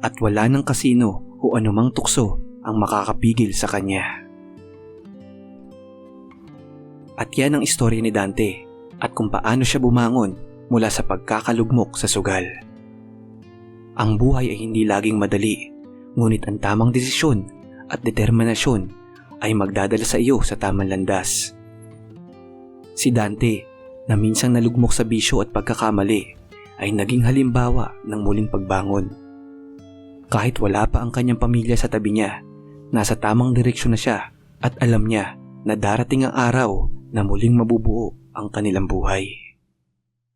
at wala ng kasino o anumang tukso ang makakapigil sa kanya. At yan ang istorya ni Dante at kung paano siya bumangon mula sa pagkakalugmok sa sugal. Ang buhay ay hindi laging madali, ngunit ang tamang desisyon at determinasyon ay magdadala sa iyo sa tamang landas. Si Dante, na minsang nalugmok sa bisyo at pagkakamali, ay naging halimbawa ng muling pagbangon. Kahit wala pa ang kanyang pamilya sa tabi niya, nasa tamang direksyon na siya at alam niya na darating ang araw na muling mabubuo ang kanilang buhay.